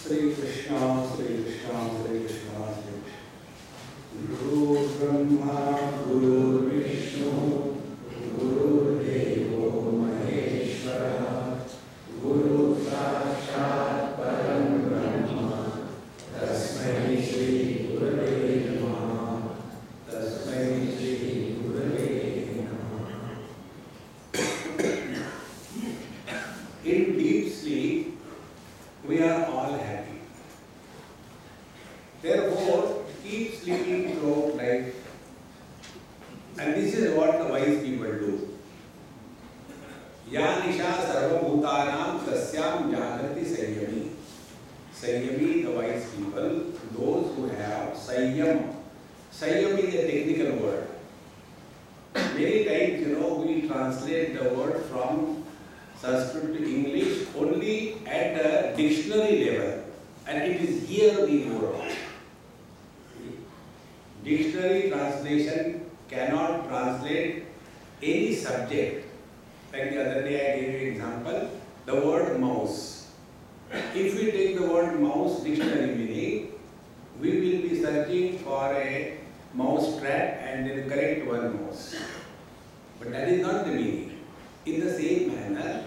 Sri Krishna, Sri Krishna, Sri Krishna, Sri Krishna. Guru Brahma, Guru Vishnu, Guru Devo Maheshwara, Guru Sakshat Param Brahma, Tasmai Shri Gurave Namaha, Tasmai Shri Gurave Namaha. In deep sleep, we are all happy. Therefore, keep sleeping throughout life. And this is what the wise people do. Ya nisha sarva bhutanam tasyam jagrati sayyami. Sayyami, the wise people, those who have sayyam. Sayyam is a technical word. Many times, we translate the word from Sanskrit to English only at a dictionary level, and it is here we go wrong. Dictionary translation cannot translate any subject. Like the other day I gave you an example, the word mouse. If we take the word mouse dictionary meaning, we will be searching for a mouse trap and then correct one mouse. But that is not the meaning. In the same manner,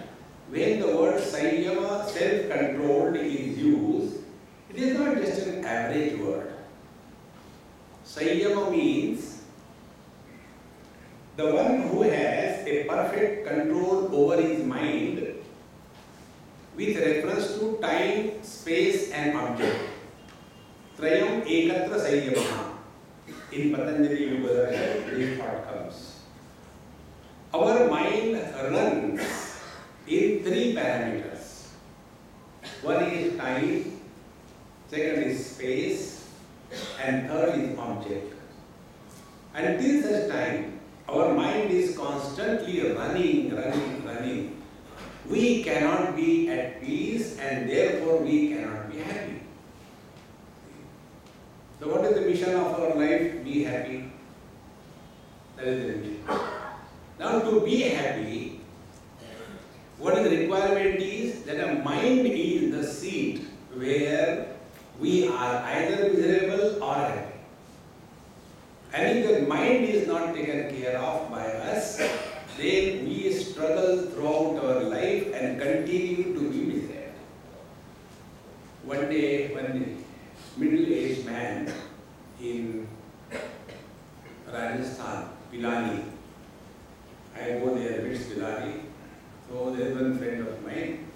when the word Sayyama, self-controlled, is used, it is not just an average word. Sayyama means the one who has a perfect control over his mind with reference to time, space and object. Trayam ekatra Sayyama. In Patanjali Yoga, this part comes. Our mind runs in three parameters. One is time, second is space, and third is object. Until such time, our mind is constantly running. We cannot be at peace and therefore we cannot be happy. So what is the mission of our life? Be happy. That is the mission. Now to be happy, what is the requirement is that a mind is the seat where we are either miserable or happy. And if the mind is not taken care of by us, then we struggle throughout our life and continue to be miserable. One day, one middle-aged man in Rajasthan, Pilani, I go there, it's Pilani. So there is one friend of mine,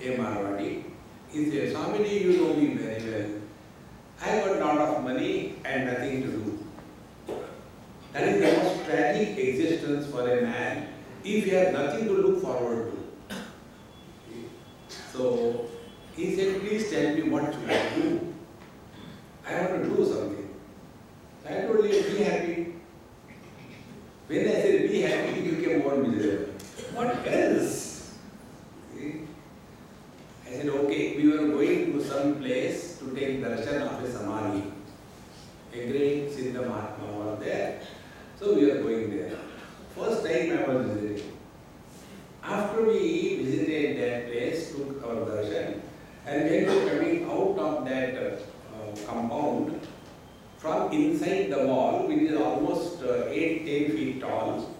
a Marwadi. He said, Swami, you know me very well. I got a lot of money and nothing to do. That is the most tragic existence for a man if he has nothing to look forward to. So he said, please tell me what should I do. I want to do something. So I told him, be happy. When I said be happy, he became more miserable. What else? See? I said, okay, we were going to some place to take darshan of a Samadhi. A great Siddha Mahatma was there. So we were going there. First time I was visiting. After we visited that place, took our darshan, and then we were coming out of that compound, from inside the wall, which is almost 8-10 feet tall,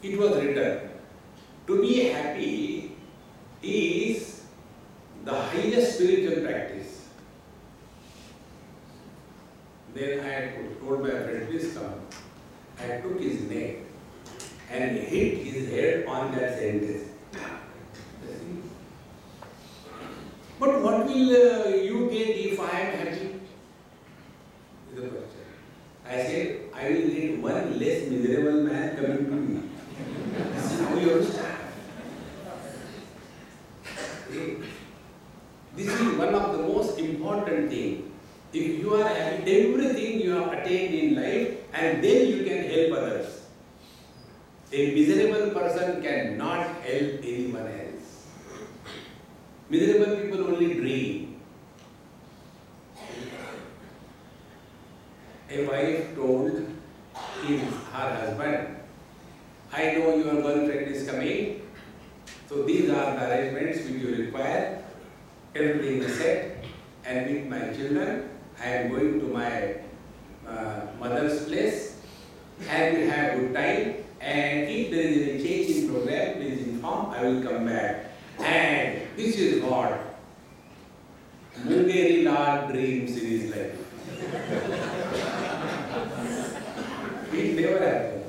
it was written, to be happy is the highest spiritual practice. Then I told my friend, please come. I took his neck and hit his head on that sentence. But what will you get if I am happy? Is the question. I said, I will get one less miserable man coming to me. This is how you understand. This is one of the most important things. If you are having everything you have attained in life, and then you can help others. A miserable person cannot help anyone else. Miserable people only dream. A wife told her husband, I know your girlfriend is coming, so these are the arrangements which you require. Everything is set. and meet my children. I am going to my mother's place, and we have good time. And if there is any change in program, please inform. I will come back. And this is what Mungeri Lal dreams in his life. It never happens.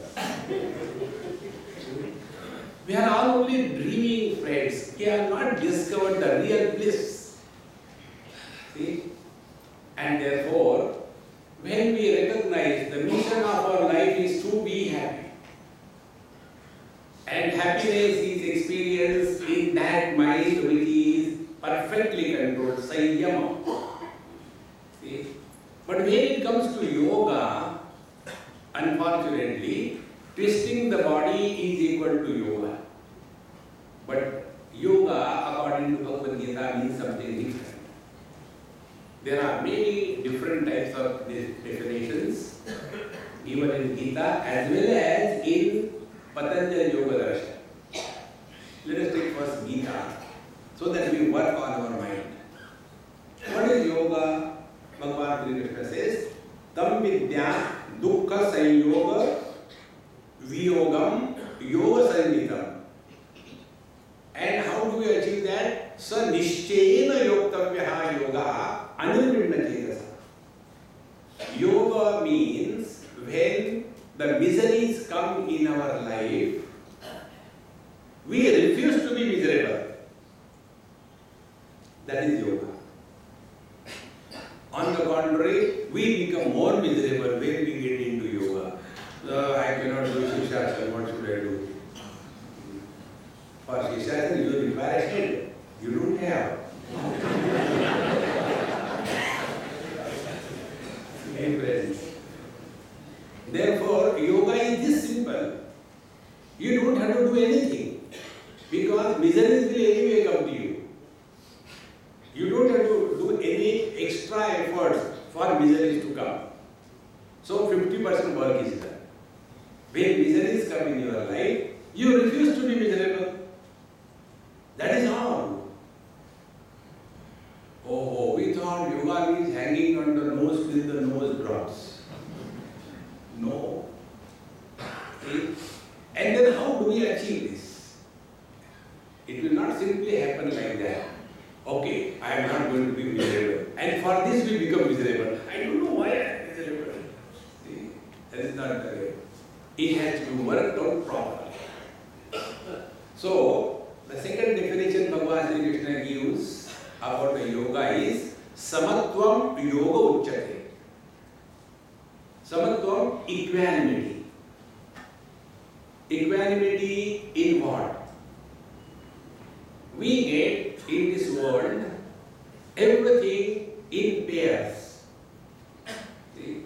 We are all only dreaming, friends. We have not discovered the real bliss. See? And therefore, when we recognize the mission of our life is to be happy, and happiness is experienced in that mind which is perfectly controlled, Sayyama. See? But when it comes to yoga, unfortunately, twisting the body is equal to yoga. But yoga, according to Bhagavad Gita, means something different. There are many different types of definitions given in Gita as well as in Patanjali Yoga Darshan. Let us take first Gita so that we work on our mind. What is yoga? Bhagavan Sri Krishna says, Tam vidya dukkha sanyoga viyogam yoga sanyitam. And how do we achieve that? Sa nishchayena yoktavyaha yoga anirvinna chedasa. Yoga means when the miseries come in our life, we refuse to be miserable. That is yoga. On the contrary, we become more miserable when we get into yoga. I cannot do Shishasana, what should I do? For Shishasana, you require a head. You don't have. Hey friends. Therefore, yoga is this simple. You don't have to do anything because miseries will anyway come to you. You don't have to do any extra efforts for miseries to come. So 50% work is done. When miseries come in your life, you refuse to be miserable. That is all. Oh, we thought yoga means hanging on the nose till the nose drops. No. See? And then how do we achieve this? It will not simply happen like that. Okay, I am not going to be miserable. And for this we become miserable. I don't know why I am miserable. See? That is not the way. It has to be worked out properly. So, the second definition Bhagavan Sri Krishna gives about the yoga is Samatvam Yoga Uchyate. Samatvam, equanimity. Equanimity in what? We get in this world everything in pairs. See?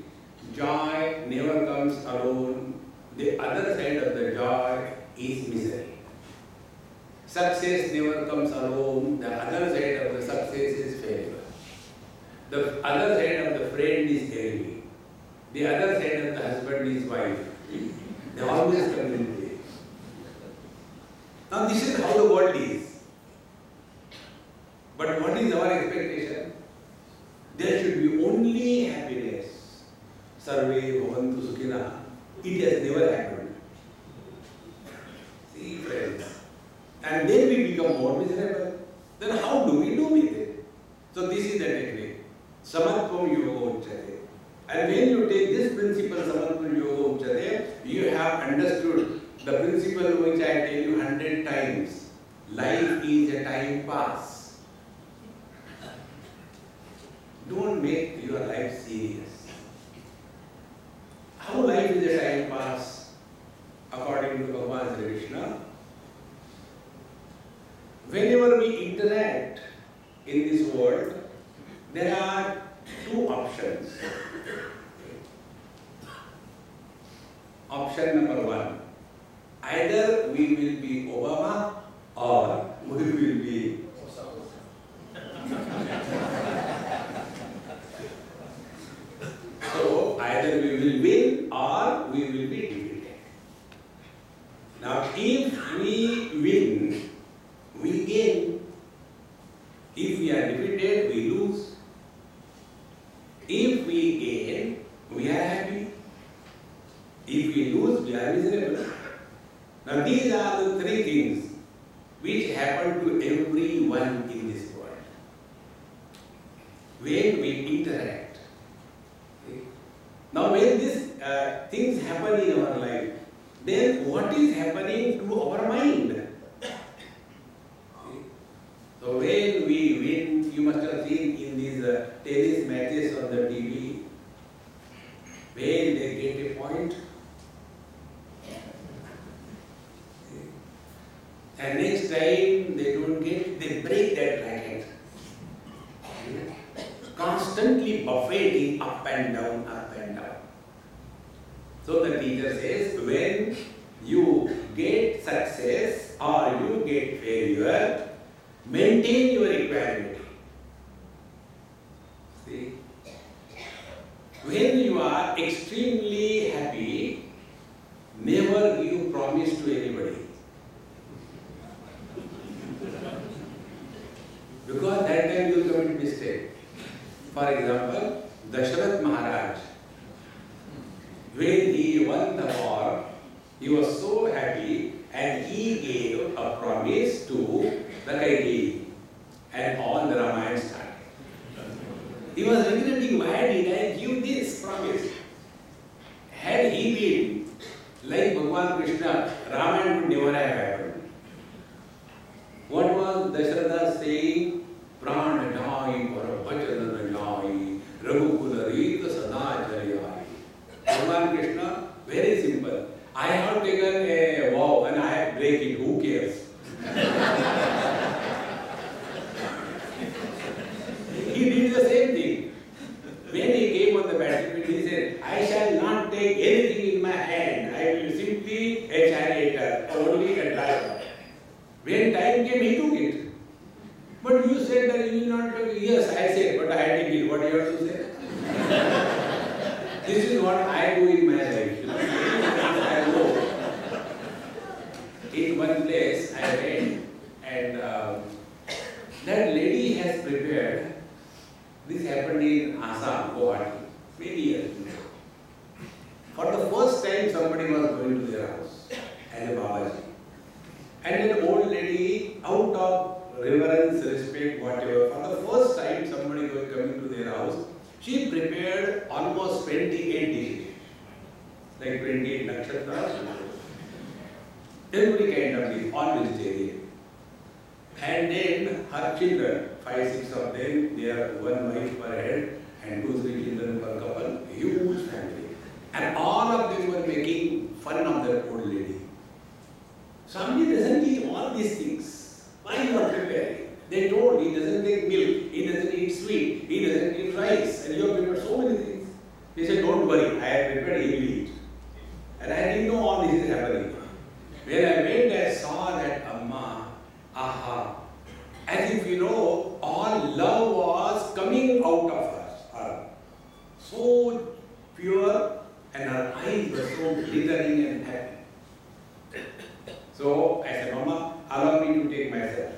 Joy never comes alone. The other side of the joy is misery. Success never comes alone. The other side of the success is failure. The other side of the friend is enemy. The other side of the husband is wife. They always come in play. Now this is how the world is. But what is our expectation? There should be only happiness. Sarve bhavantu sukhina. It has never happened. See, friends. And then we become more miserable. Then how do we do with it? So this is the technique. Samatvam Yoga Uchyate. And when you take this principle, Samatvam Yoga Uchyate, you have understood the principle which I tell you 100 times. Life is a time pass. Don't make your life serious. How life is a time pass? According to Bhagavan Sri Krishna, whenever we interact in this world, there are two options. Option number one, either we will be Obama or we will be So either we will win or we will be defeated. Now if we win, we gain. If we are defeated, we lose. gain, we are happy. If we lose, we are miserable. Now these are the three things which happen to everyone in this world. When we interact. Okay? Now when these things happen in our life, then what is happening to our mind? Okay? So when we win, you must have seen in these tennis matches on the TV, when they get a point, and next time they don't get, they break that racket. Constantly buffeting up and down, up and down. So the teacher says, when you get success or you get failure, maintain your equanimity. See? When you are extremely happy, never give promise to anybody. Because that time you will commit mistake. For example, Dashrath Maharaj, when he won the war, he was so happy and he gave a promise to the Kaikeyi, and all the Ramayana started. He was regretting, why did I give this promise? Had he been like Bhagavan Krishna, Ramayana would never have happened. What was Dashratha saying? Pran jai par bhajan jai, Raghukula Rita Sada Jariyai. Bhagavan Krishna, very simple. I have taken a vow and I have break it, who cares? He did the same thing. When he came on the battlefield, he said, I shall not take anything in my hand. I will simply a charioteer, only a driver. When time came, he took it. But you said that you will not take it. Yes, I said, but I take it. What do you have to say? This is what I do in my life. I go. In one place I went, and that lady has prepared. This happened in Assam, Guwahati, many years ago. For the first time, somebody was going to their house as a Babaji. And an old lady, out of reverence, respect, whatever, for the first time somebody was coming to their house, she prepared almost 28 dishes, like 28 nakshatras, every kind of dish, all vegetarian. And then her children, 5, 6 of them, they are one wife per head and 2, 3 children per couple, huge family. And all of them were making fun of that old lady. Swami doesn't eat all these things. Why you are preparing? They told he doesn't take milk, he doesn't eat sweet, he doesn't eat rice, and you have prepared so many things. He said, don't worry, I have prepared, he will eat. And I didn't know all this is happening. When I went, I saw that Amma, aha, as if all love was coming out of her. So pure, and her eyes were so glittering and happy. So I said, Mama, allow me to take myself.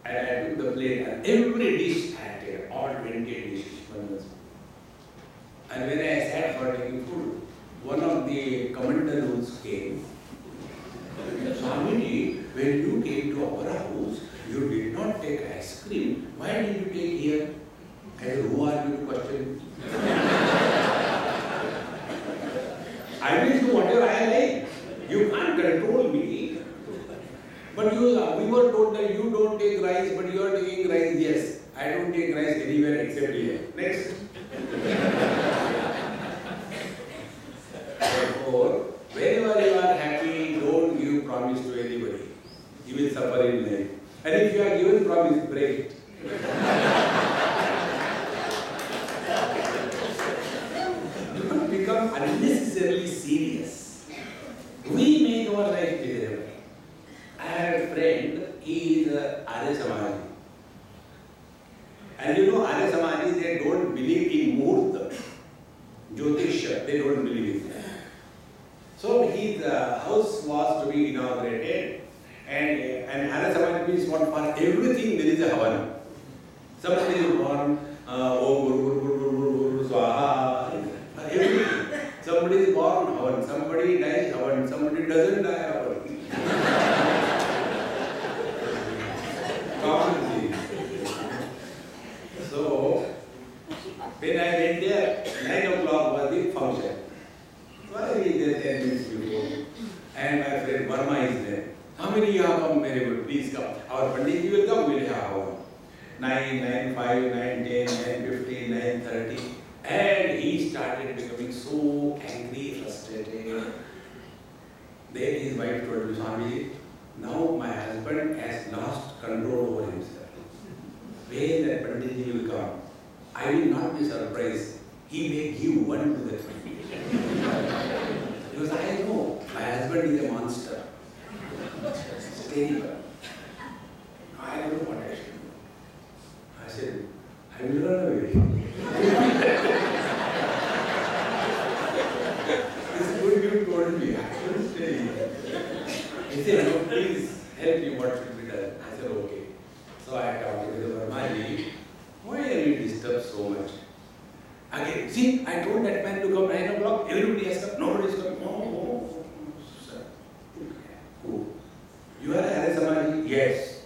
And I took the plate and every dish I had taken, all 28 dishes. And when I sat for taking food, one of the commentaries came. Swamiji, when you came to our house, you did not take ice cream. Why did you take here? I said, who are you to question? I will do whatever I like. You can't control me. But we were told that you don't take rice, but you are taking rice. Yes, I don't take rice anywhere except here. Next. Therefore, whenever you are happy, don't give promise to anybody. You will suffer in life. And if you are given promise, break it. Don't become unnecessarily serious. We make our life miserable. I have a friend, he is Arya Samaji. And Arya Samaji, they don't believe in Muhurta, Jyotisha, they don't believe in that. So his house was to be inaugurated, and Arya Samaji means what, for everything there is a Havan. Somebody is born, Om Guru Guru Guru Guru Guru Guru When I went there, 9 o'clock was the function. So I reached there 10 minutes before. And my friend Verma is there. How many you have come? Very good, please come. Our Pandit will come, we'll have our 9, 9, 5, 9, 10, 9, 15, 9, 30. And he started becoming so angry, frustrated. Then his wife told me, Swami, now my husband has lost control over himself. When that Pandit will come, I will not be surprised. He may give one to the Pandit. Because I know my husband is a monster. It's terrible. I don't know what I should do. I said, I will run away. This is good you told me. I couldn't stay here. He said, no, please help me what should be done. I said, okay. So I talked to the Vermaji. Why are you disturbed so much? Again, see, I told that man to come 9 o'clock. Everybody has come. Nobody is coming. Oh, sir. Who? You are Arya Samaji? Yes.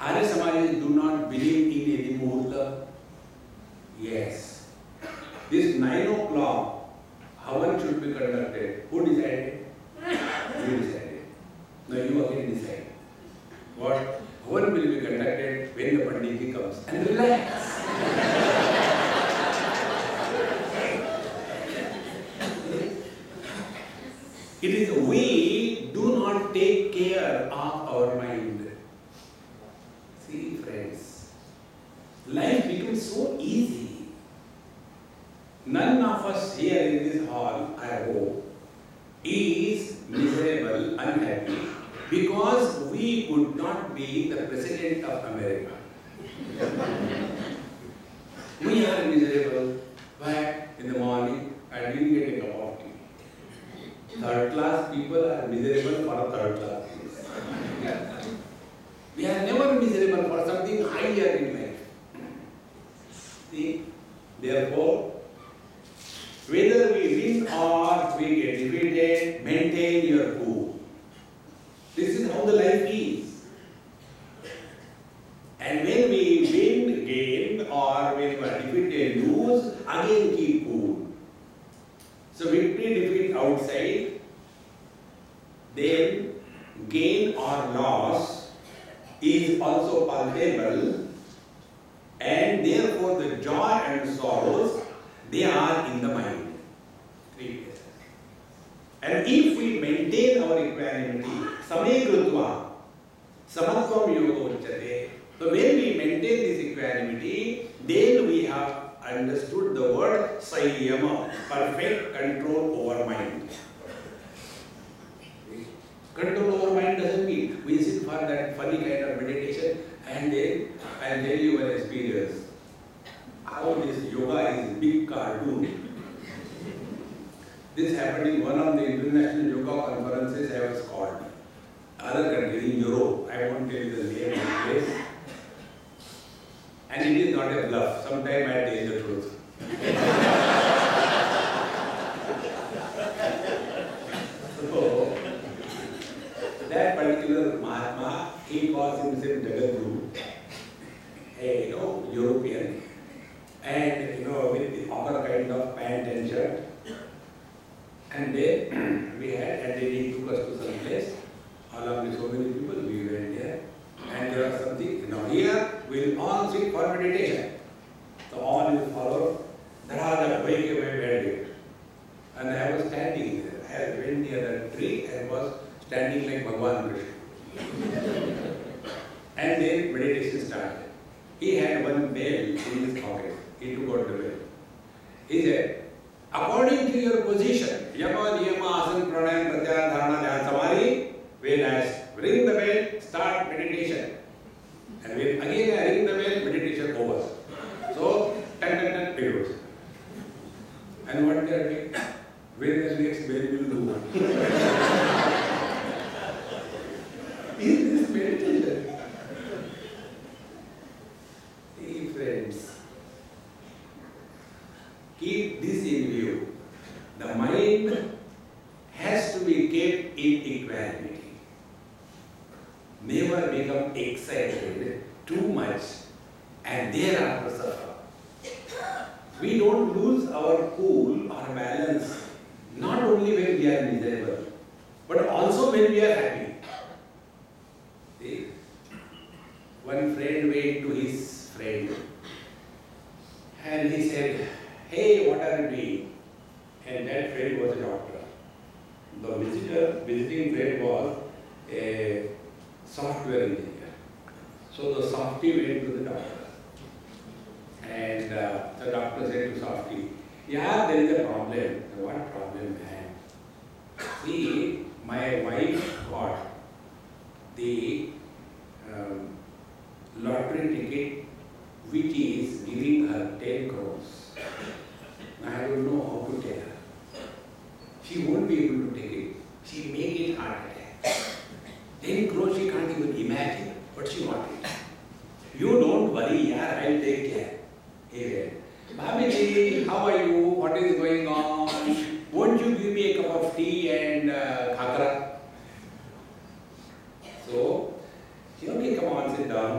Arya Samaji do not believe in any Muhurta? Yes. This 9 o'clock, Havan should be conducted. Who decided? You decided. Now you again decide. What? Havan will be conducted when the Pandit comes. And relax. It is we do not take care of our mind. See, friends, life becomes so easy. None of us here in this hall, I hope, is miserable, unhappy, because we could not be the President of America. We are miserable. Why? In the morning, I didn't get a cup of tea. Third class people are miserable for a third class place. We are never miserable for something higher in life. See? Therefore, whether we win or we get defeated, maintain your cool. This is how the life is. And when we win, gain, or when we are defeated, lose, again keep cool. So victory, defeat outside, then gain or loss is also palpable, and therefore the joy and sorrows, they are in the mind. 3 places. And if we maintain our equanimity, same krutva, samatvam yoga uchyate. So when we maintain this equanimity, then we have understood the word sayyama, perfect control over mind. Control over mind doesn't mean we sit for that funny kind of meditation and then I'll tell you an experience. How this yoga is a big cartoon. This happened in one of the international yoga conferences I was called. Other country in Europe. I won't tell you the name of the place. And it is not a bluff. Sometime I tell the truth. So, that particular Mahatma, he calls himself Jagadguru, a European, and with the proper kind of pant and shirt. And then we had, and then he took us to some place. Along with so many people, we went there. And there was something, here we will all sit for meditation. So all will follow. Dharada, wake away, bandit. And I was standing there. I went near that tree and was standing like Bhagwan Krishna. And then meditation started. He had one bell in his pocket. He took out the bell. He said, according to your position, yama, niyama, asana, pranayama, pratyahara, dharana, dhyan, samadhi, when I ring the bell, start meditation. And when again I ring the bell, meditation over. So, it goes. And what they are doing? When the next bell will do? Is this meditation? Hey friends, keep this in view. The mind has to be kept in equanimity. Never become excited too much and thereafter suffer. our cool, our balance, not only when we are miserable, but also when we are happy. See? One friend went to his friend and he said, "Hey, what are you doing?" And that friend was a doctor. The visiting friend was a software engineer. So the softy went to the doctor. And the doctor said to softy, "Yeah, there is a problem." "What problem, man?" "See, my wife got the lottery ticket which is giving her 10 crores. I don't know how to tell her. She won't be able to take it. She may get heart attack. 10 crores she can't even imagine, but she wants it. You don't worry, yaar, I'll take care." Hey, "Babiji, how are you? What is going on? Won't you give me a cup of tea and khakra?" So, she okay, come on, sit down.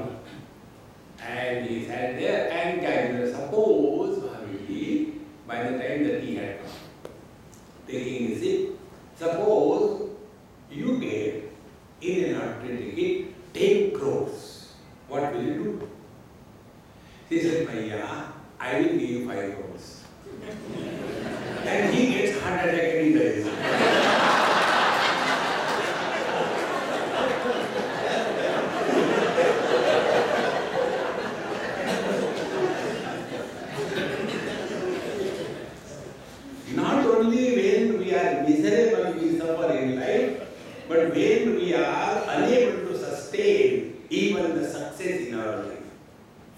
And he sat there and calculated, suppose, Babiji, by the time the tea had come, taking a sip, suppose you get in a lottery ticket 10 crores. What will you do? He said, "Bhaiya, I will give you 5 crores. And he gets heart attack and he dies. Not only when we are miserable, we suffer in life, but when we are unable to sustain even the success in our life.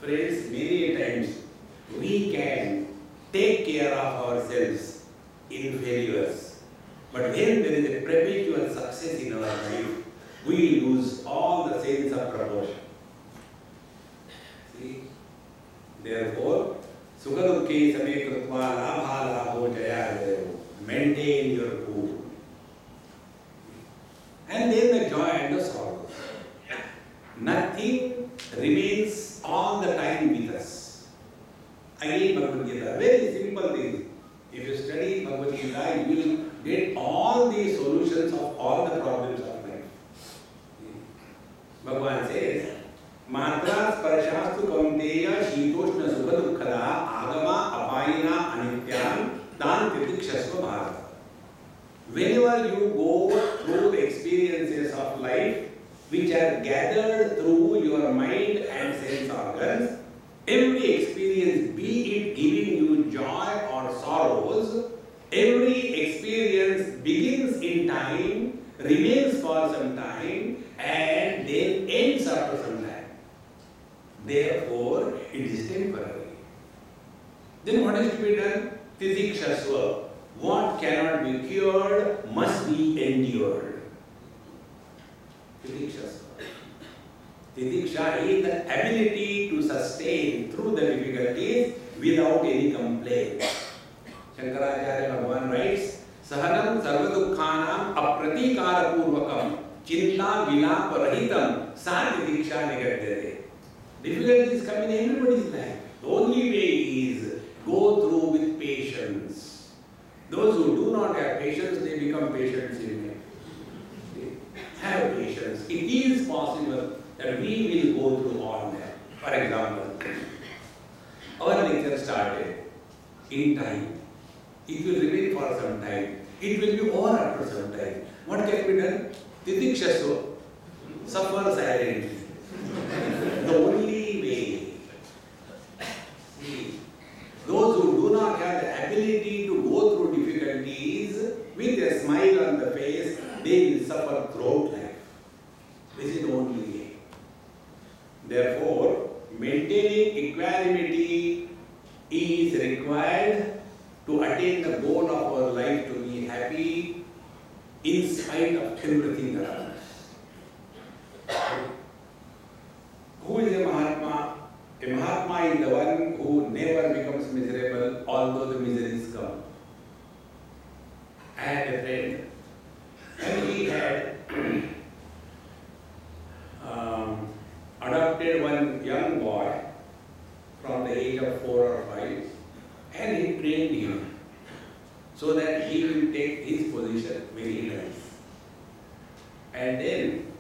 Friends, many times we can take care of ourselves in failures, but when there is a perpetual success in our life, we lose all the sense of proportion. See? Therefore, Sukha dukhe same krutva labha labho jaya jayo. Maintain your cool. And then the joy and the sorrow. Nothing remains all the time with us. Again, Bhagavad Gita, very simple thing. If you study Bhagavad Gita, you will get all the solutions of all the problems of life. Bhagavan says, "Matra sparashastu kaunteya shitoshna sukha dukkhada agama apayina anityam tan titikshasva bharata." Whenever you go through the experiences of life, which are gathered through your mind and sense organs, every experience, be it giving you joy or sorrows, every experience begins in time, remains for some time, and then ends after some time. Therefore, it is temporary. Then what is to be done? Titikshasva. What cannot be cured must be endured. Titikshasva. Titiksha is the ability to sustain through the difficulties without any complaint. Shankaracharya Bhagavan writes, "Sahanam sarvadukhanam apratikara purvakam chinta vilapa rahitam sa titiksha nigadyate." Difficulties come in everybody's life. The only way is go through with patience. Those who do not have patience, they become patients in life. Have patience. It is possible that we will go through all that. For example, our lecture started in time. It will remain for some time. It will be over after some time. What can be done? Titikshasva. Suffer silently. The only way. See, those who do not have the ability to go through difficulties with a smile on the face, they will suffer throughout life. This is the only way. Therefore, maintaining equanimity is required to attain the goal of our life, to be happy in spite of everything around us. Who is a Mahatma? A Mahatma is the one who never becomes miserable, although the miseries come. I had a friend, and he had adopted one young boy from the age of 4 or 5, and he trained him so that he will take his position very nice. And then,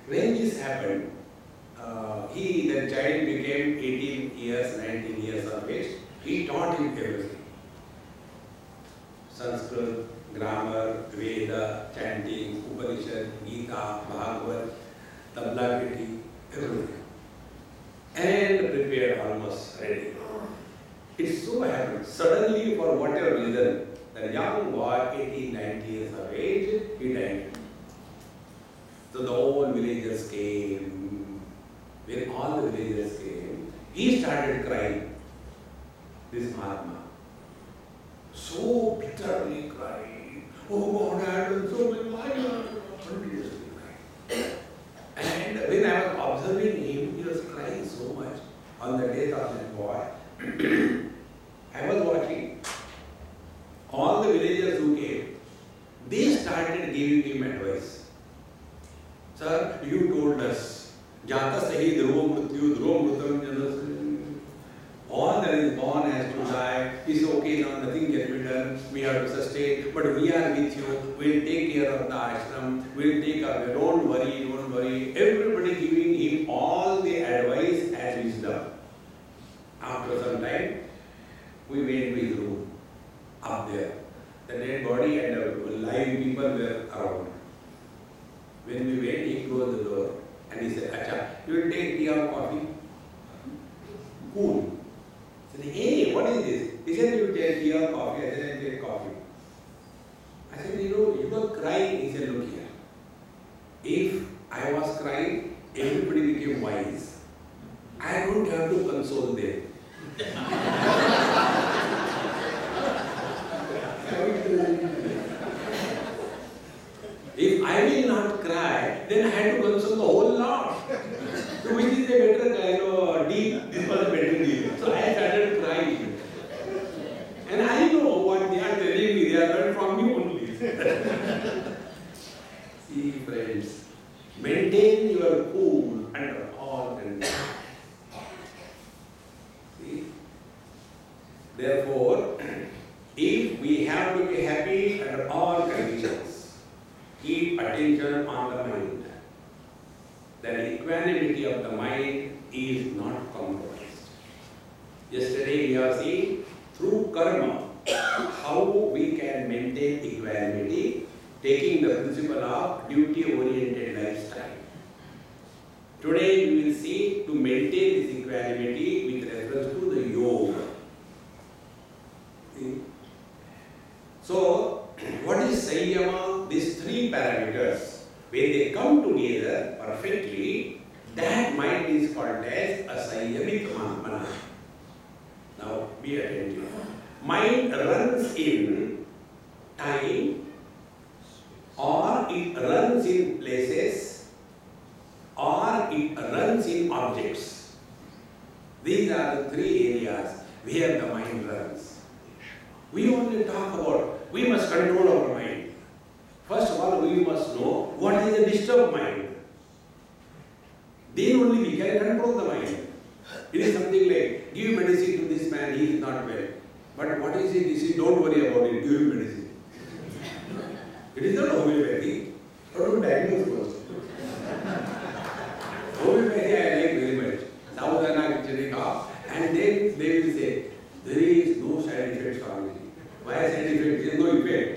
when this happened, the child became 18 years, 19 years of age. He taught him everything. Sanskrit, grammar, Veda, chanting, Upanishad, Gita, Bhagavad, Tabla Kiti, everything. And prepared almost ready. It so happened, suddenly for whatever reason, the young boy, 18, 19 years of age, he died. So the whole villagers came. When all the villagers came, he started crying. This Mahatma. So bitterly crying. Oh God, I have done so much. Why you are continuously crying? And when I was observing him, he was crying so much on the death of that boy. I was watching. All the villagers who came, they started giving him advice. Sir, you told us, Jata sahi dhruva mrityam janasya. All that is born has to die. It's okay now, nothing can be done. We have to sustain. But we are with you. We'll take care of the ashram. We'll take care of it. Don't worry, don't worry. Everybody giving him all the advice and wisdom. After some time, we went to his room. Up there. The dead body and live people were around. When we went, he closed the door and he said, Acha, you will take tea or coffee? Cool. I said, hey, what is this? He said, you will take tea or coffee? I said, I take coffee. I said, you were crying. He said, look here. If I was crying, everybody became wise. I don't have to console them. If I will not cry, then I had to console the whole lot. So which is a better deal? This was a better deal. So I started crying. And I know what they are telling me. They are learned from me only. See, friends, maintain your cool under all conditions. See? Therefore, if we have to be happy under all conditions, keep attention on the mind. The equanimity of the mind is not compromised. Yesterday we have seen through karma how we can maintain equanimity, taking the principle of duty-oriented lifestyle. Today we will see to maintain this equanimity with reference to the yoga. See? So, what is Sanyama? These three parameters, when they come together perfectly, that mind is called as a Sanyamit Mana. Now, be attentive. Mind runs in time, or it runs in places, or it runs in objects. These are the three areas where the mind runs. We only talk about, we must control our mind. First of all, we must know what is a disturbed mind. Then only we can control the mind. It is something like, give medicine to this man, he is not well. But what is it? He says, don't worry about it, give him medicine. It is not homeopathy. How to diagnose first? Homeopathy I like very much. Savudana Vicharika. And then they will say, there is no side effects from it. Why side effects? There is no effect.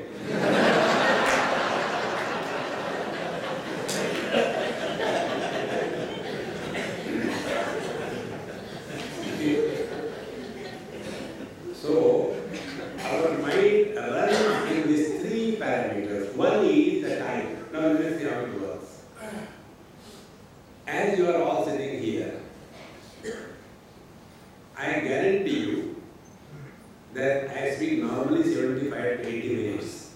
So, our mind runs in these three parameters. One is the time. Now let's see how it works. As you are all sitting here, I guarantee you that I speak normally 75 to 80 minutes.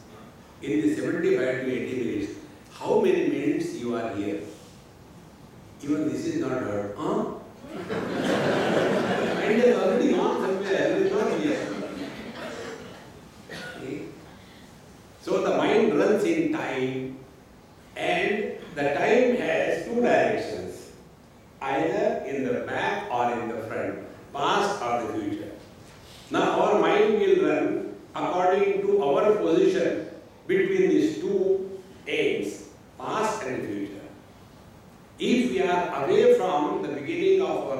In the 75 to 80 minutes, how many minutes you are here? Even this is not heard. Huh? Mind has already gone somewhere, it is not here. Okay. So the mind runs in time, and the time has two directions, either in the back or in the front, past or the future.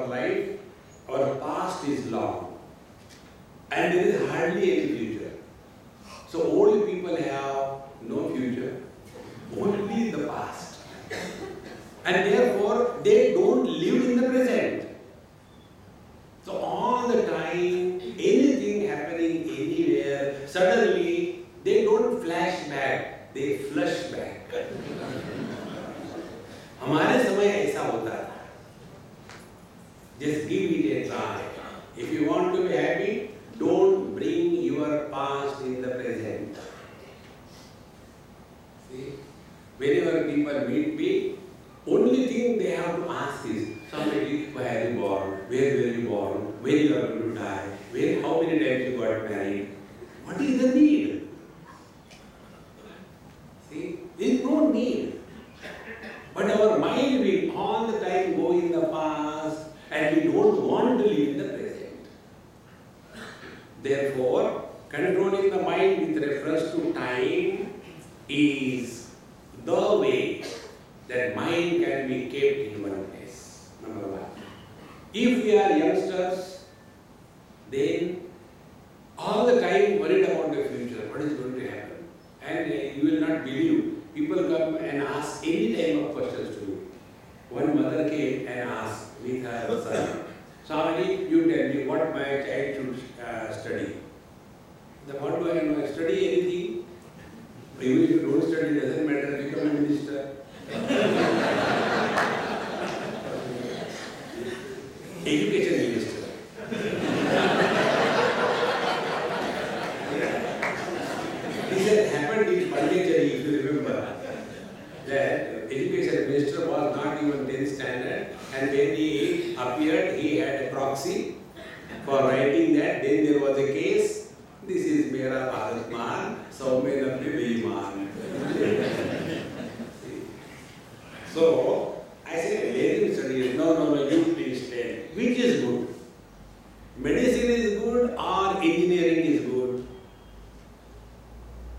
our life, our past is long and there is hardly any future. So old people have no future, only the past. And therefore, they don't live in the present. So all the time, anything happening anywhere, suddenly they don't flash back, they flush back. हमारे समय ऐसा होता था. Just give it a try. If you want to be happy, don't bring your past in the present. See, whenever people meet me, only thing they have to ask is, somebody, where are you born? Where were you born? When you are going to die? When, how many times you got married? What is the need? See, there is no need. But our mind will all the time go in the past and we don't want to live in the present. Therefore, controlling the mind with reference to time is the way that mind can be kept in one place. Number one. If we are youngsters, then all the time worried about the future, what is going to happen. And you will not believe, people come and ask any type of questions to me. One mother came and asked with her son, Swami, you tell me what my child should study. The what do I know? Study anything. Even if you don't study, doesn't matter, become a minister. Education minister. This had happened in Pondicherry, if you remember. That education minister was not even 10th standard, and when he appeared, he had a proxy for writing that. Then there was a case. This is Mera Bharat Man, so Mera Beiman. So I said, let him study. No, you please tell. Which is good? Medicine is good or engineering is good?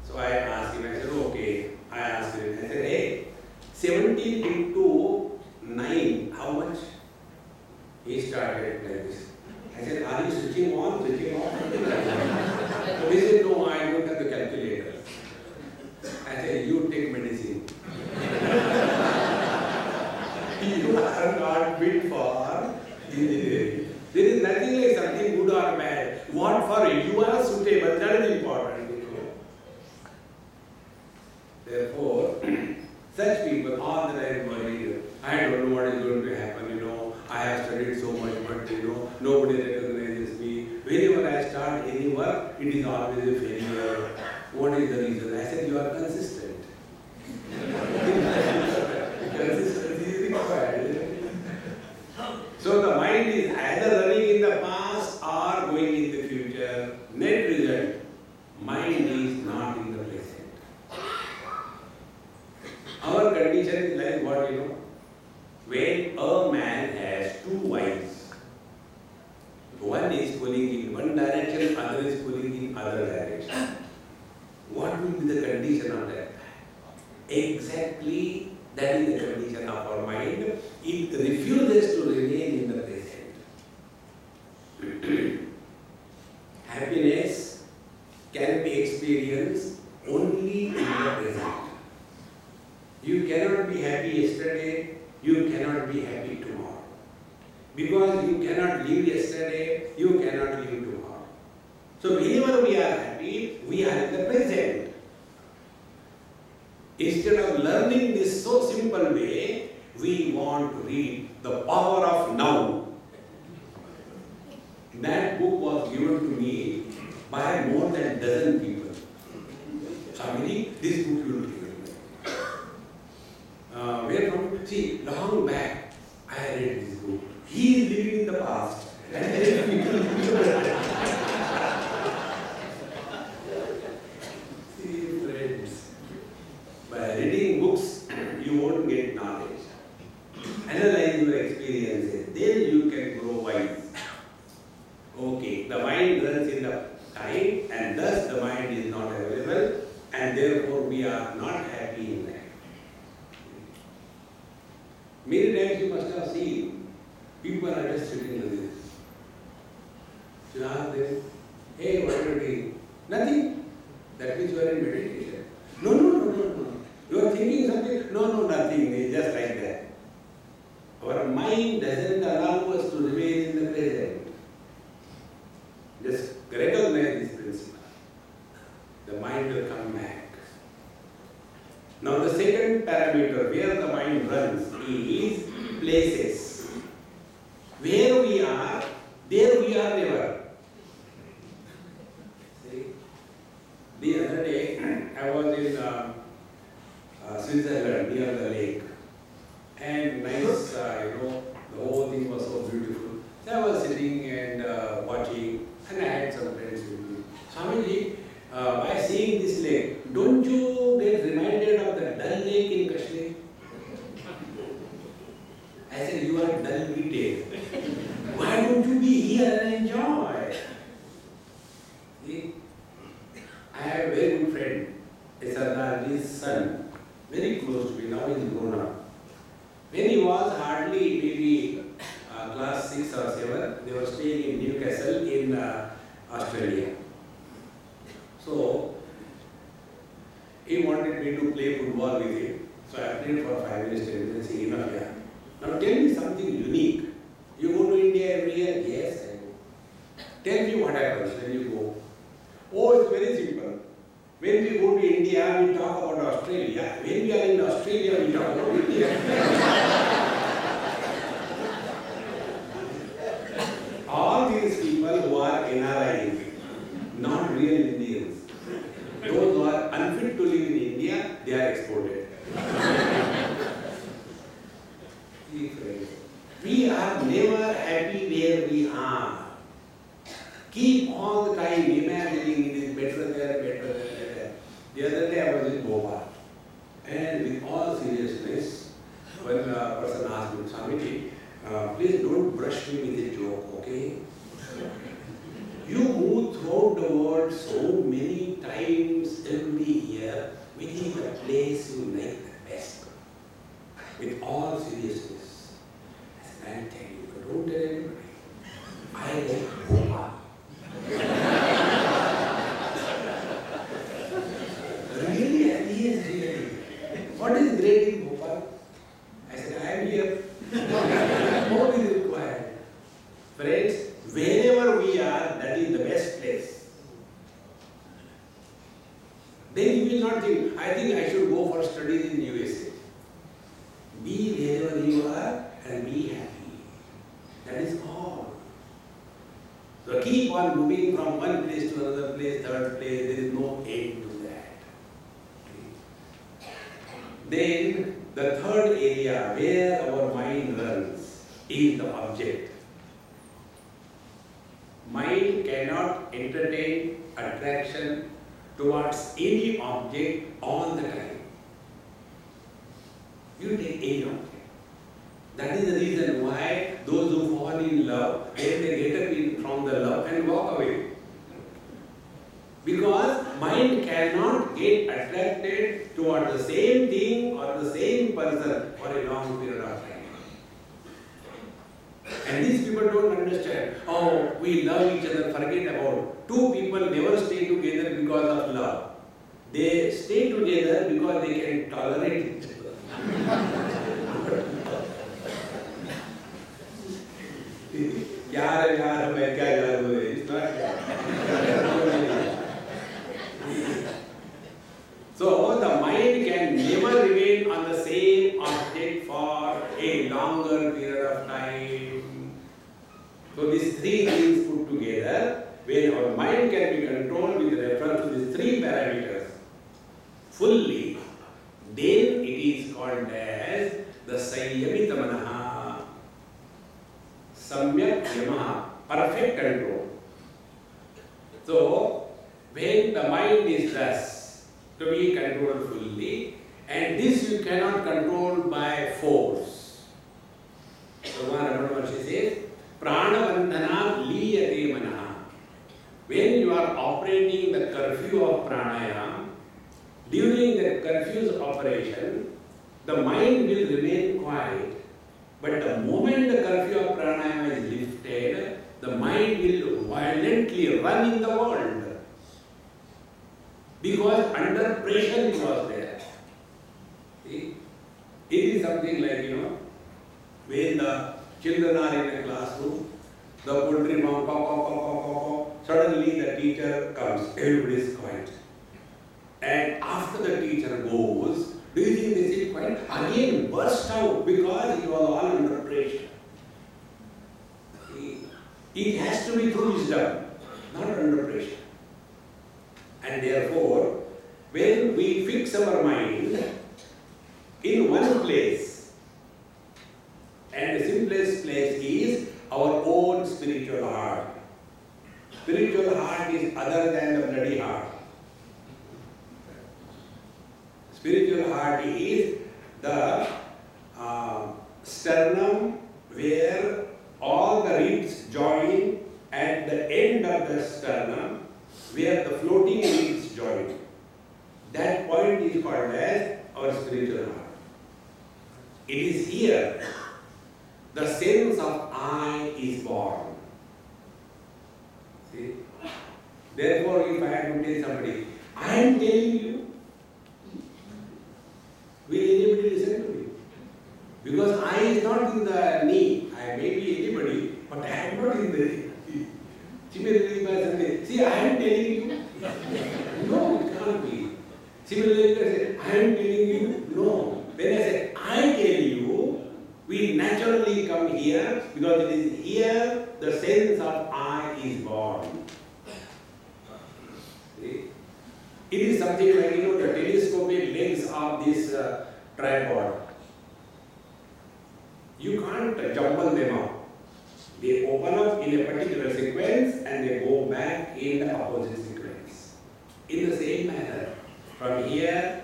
So I asked him, I said, okay. I asked him, I said, hey, 17 into 9, how much? He started like this. I said, are you switching on, switching off? So he said, no, I don't have the calculator. I said, you take medicine. You are not fit for engineering. There is nothing like something good or bad. What for you are suitable, that is important. Therefore, such people all the time worry, I don't know what is going to happen, I have studied so much, but nobody recognizes me. Whenever I start any work, it is always a failure. What is the reason? I said, you are consistent. Consistency is required. So the mind is either running in the past or going in the future. Net result, mind is not in the present. Our condition is like what, when a man has two wives, one is pulling in one direction, other is pulling in other direction. What will be the condition of that? Exactly that is the condition of our mind. It refuses to remain in the present. Happiness can be experienced only in the present. You cannot be happy yesterday, you cannot be happy tomorrow. Because you cannot live yesterday, you cannot live tomorrow. So whenever we are happy, we are in the present. Instead of learning this so simple way, we want to read The Power of Now. That book was given to me by more than a dozen people. Swami, this book you will give. Where from? See, long back, I read this book. He is living in the past. And then people see, friends, by reading books, you won't get knowledge. Analyze your experiences, then you can grow wise. Okay, the mind runs in the time, and thus the mind is not available, and therefore we are sitting like this. You ask them, hey, what are you doing? Nothing. That means you are in meditation. No, no, no, no, no. You are thinking something? No, no, nothing. It's just like that. Our mind doesn't allow us to remain in the present. Just recognize this principle. The mind will come back. Now the second parameter where the mind runs is places. Where we are, there we are never. See? The other day I was in Switzerland near the lake. And nice, the whole thing was so beautiful. So I was sitting and watching, and I had some friends with me. Swamiji, by seeing this lake, don't you get reminded of the Dal Lake in Kashmir? I said, you are dull-witted. Why don't you be here and enjoy? See, I have a very good friend, a Sardarji's son, very close to me. Now he is grown up. When he was hardly maybe class 6 or 7, they were staying in Newcastle in Australia. So, he wanted me to play football with him. So I played for 5 minutes, 10 minutes, he enough, yeah. Now tell me something unique. You go to India every year? Yes, I go. Tell me what happens when you go. Oh, it's very simple. When we go to India, we talk about Australia. When we are in Australia, we talk about India. All these people who are NRIs, not real Indians, those who are unfit to live in India, they are exported. We are never happy where we are. Keep all the time imagining it is better there, better there. The other day I was in Bhopal, and with all seriousness, when a person asked me, Swamiji, please don't brush me with a joke, okay? You move throughout the world so many times every year, which is the place you like the best? With all seriousness. I said, I'll tell you, but don't tell anybody. I like Bhopal. Really? Yes, really. What is great in Bhopal? I said, I am here. What is required? Friends, wherever we are, that is the best place. Then you will not think, I think I should go for studies in USA. Be wherever you are and be happy. That is all. So keep on moving from one place to another place, third place, there is no end to that. Okay. Then the third area where our mind runs is the object. Mind cannot entertain attraction towards any object all the time. You take any object. That is the reason why those who fall in love, then they get up from the love and walk away. Because mind cannot get attracted toward the same thing or the same person for a long period of time. And these people don't understand. Oh, we love each other, forget about. Two people never stay together because of love. They stay together because they can tolerate each other. So the mind can never remain on the same object for a longer period of time. So these three things put together, when our mind can be controlled with reference to these three parameters fully, then it is called as the Sanyamita Manaha, Samyak Yamaha, perfect control. So when the mind is thus to be controlled fully, and this you cannot control by force. So Ramana says, Pranavandhana liyate manaha. When you are operating the curfew of pranayama, during the curfew's operation, the mind will remain quiet. But the moment the curfew of pranayama is fluently run in the world. Because under pressure it was there. See? It is something like, when the children are in a classroom, the poultry farm, suddenly the teacher comes, everybody is quiet. And after the teacher goes, do you think they sit quiet? Again burst out because it was all under pressure. See? It has to be through wisdom, not under pressure. And therefore, when we fix our mind in one place, and the simplest place is our own spiritual heart. Spiritual heart is other than the bloody heart. Spiritual heart is the sternum where all the ribs join at the end of the sternum where the floating ribs join. That point is called as our spiritual heart. It is here the sense of I is born. See? Therefore, if I have to tell somebody, I am telling you, will anybody listen to me? Because I is not in the knee. I may be anybody, but I am not in the knee. Similarly, by saying, see, I am telling you. No, it can't be. Similarly, I say, I am telling you. No. When I say, I tell you, we naturally come here because it is here the sense of I is born. See? It is something like, the telescopic legs of this tripod. You can't jumble them up. They open up in a particular sequence and they go back in the opposite sequence. In the same manner, from here,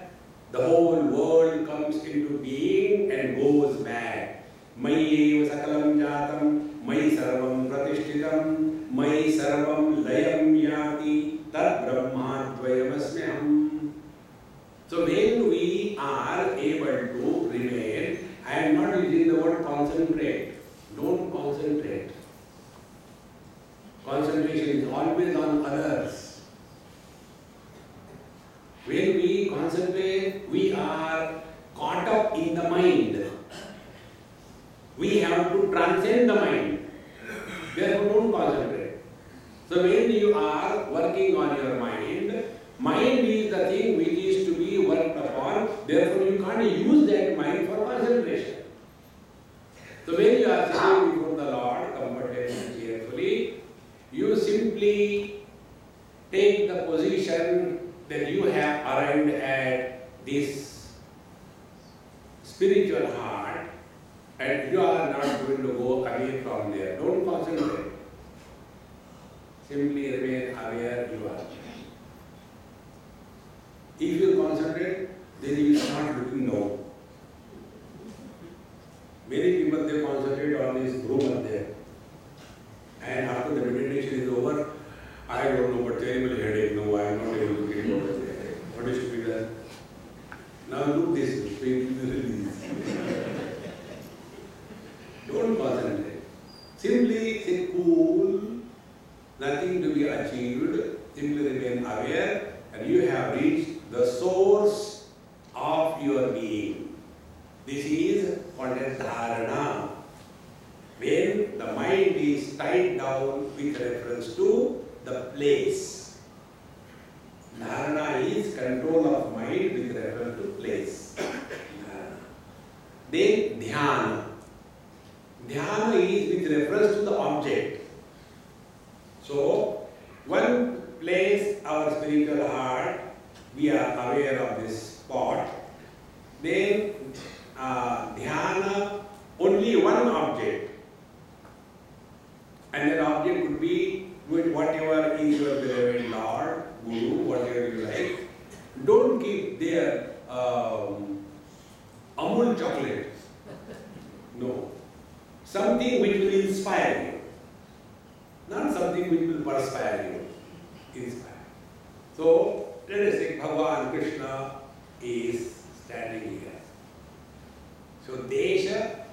the whole world comes into being and goes back. Mayi sakalam jatam, mayi sarvam pratishtitam, mayi sarvam layam yati, tad brahmadvayamasmyaham. So when we are able to remain, I am not using the word concentrate. Don't concentrate. Concentration is always on others. When we concentrate, we are caught up in the mind. We have to transcend the mind. Therefore, don't concentrate. So when you are working on your mind, mind is the thing which is to be worked upon. Therefore, you can't use that mind for concentration. So when you are sitting before the Lord, comfortably and cheerfully, you simply take the position that you have arrived at this spiritual heart and you are not going to go away from there. Don't concentrate. Simply remain aware you are. If you concentrate, then you start looking down. Many people, they concentrate on this room there. And after the meditation is over, I don't know what terrible headache. No, I am not able to get over the headache. What is to be done? Now look this way, release. Don't concentrate. Simply say cool, nothing to be achieved. Simply remain aware, and you have reached the source of your being. This is called as dharana. When the mind is tied down with reference to the place. Dharana is control of mind with reference to place. Then dhyana. Dhyana is with reference to the object. So, one place, our spiritual heart, we are aware of this spot. Then dhyana, only one object. And that object could be with whatever is your beloved Lord, Guru, whatever you like. Don't keep there Amul chocolate. No. Something which will inspire you. Not something which will perspire you. Inspire. So, let us say Bhagavan Krishna is standing here. So, Desha,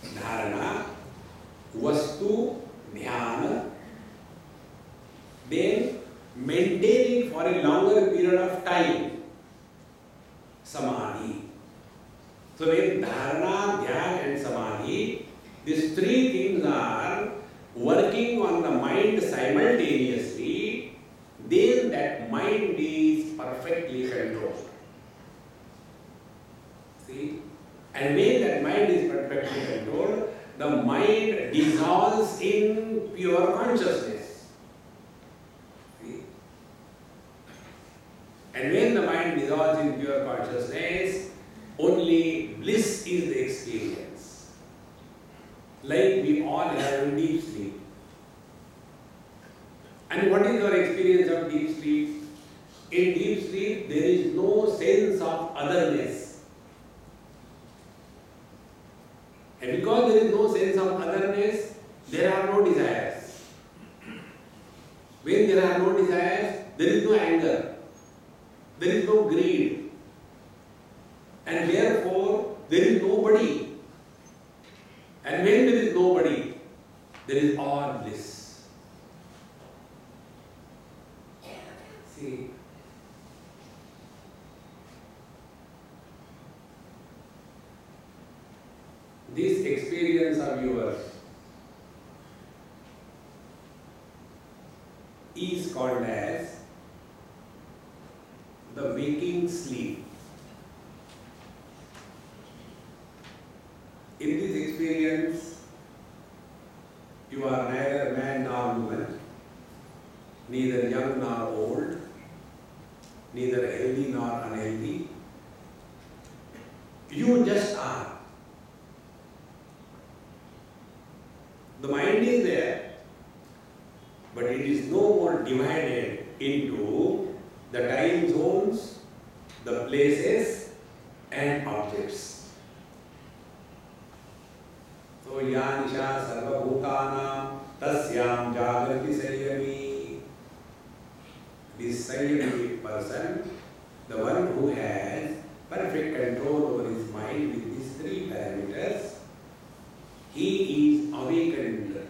Dharana, Vastu, Dhyana, maintaining for a longer period of time, samadhi. So when dharana, dhyana and samadhi, these three things are working on the mind simultaneously, then that mind is perfectly controlled. See? And when that mind is perfectly controlled, the mind dissolves in pure consciousness. See? And when the mind dissolves in pure consciousness, only bliss is the experience. Like we all have in deep sleep. And what is our experience of deep sleep? In deep sleep, there is no sense of otherness. And because there is no sense of otherness, there are no desires. When there are no desires, there is no anger. There is no greed. And therefore, there is nobody. And when there is nobody, there is all bliss. See, this experience of yours is called as the waking sleep. In this experience, you are neither man nor woman, neither young nor old, neither healthy nor unhealthy. You just are. The mind is there, but it is no more divided into the time zones, the places and objects. So ya nisha sarva bhutanam tasyam jagrati sayyami. This sayyami person, the one who has perfect control over his mind with these three parameters, he is awakened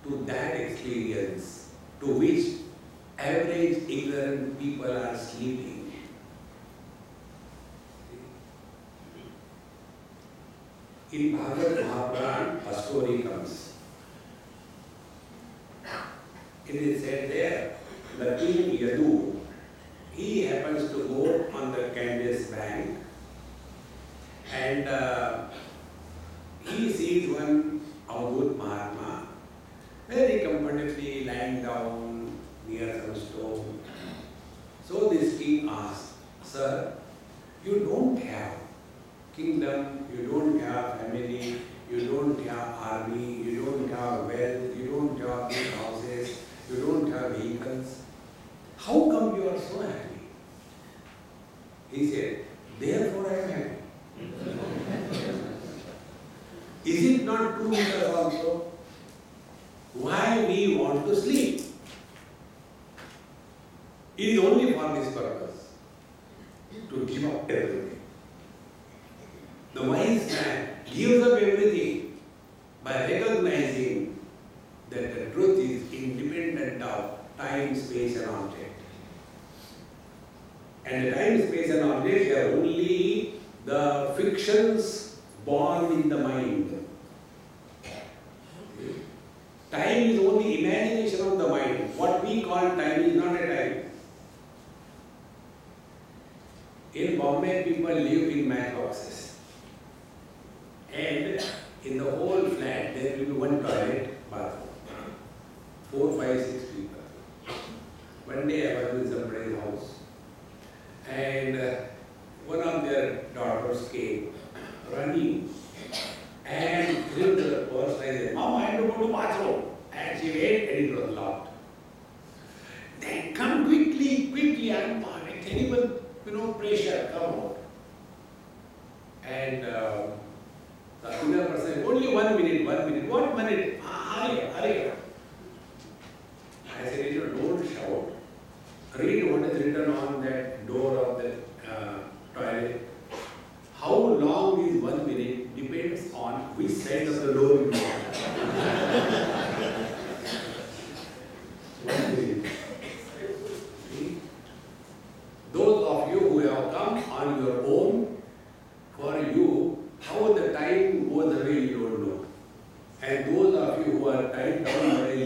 to that experience to which average ignorant people are sleeping. In Bhagavad Mahapuran, a story comes. It is said there, the king Yadu, he happens to go on the Ganges bank and he sees one Avadhut Mahatma very comfortably lying down near some stone. So this king asked, "Sir, you don't have kingdom, you don't have family, you don't have army, you don't have wealth, you don't have big houses, you don't have vehicles. How come you are so happy?" He said, "Therefore I am happy." Is it not true with us also? Why we want to sleep? It is only for this purpose, to give up everything. The wise man gives up everything by recognizing that the truth is independent of time, space and object. And the time, space and object are only the fictions born in the mind. Time is only imagination of the mind. What we call time is not a time. In Bombay, people live in matchboxes. And in the whole flat, there will be one toilet, bathroom. 4, 5, 6 people. One day I was in somebody's house. And one of their daughters came running and threw the purse. I said, "Mama, I have to go to bathroom." And she went and it was locked. Then come quickly, quickly, I'm terrible, pressure, come out. And the other person, "Only 1 minute, 1 minute. What minute? Hurry up, hurry up." I said, "Don't shout. Read what is written on that door of the toilet. How long is 1 minute depends on which side of the door you go."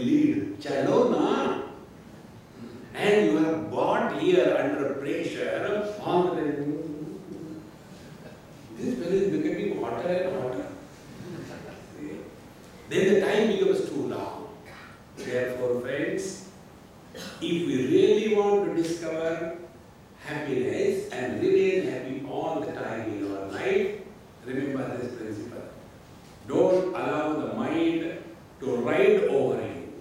lead. Chalo na. And you are brought here under pressure. All the time. This well is becoming hotter and hotter. Then the time becomes too long. Therefore, friends, if we really want to discover happiness and remain happy all the time in our life, remember this principle. Don't allow the mind to ride over you.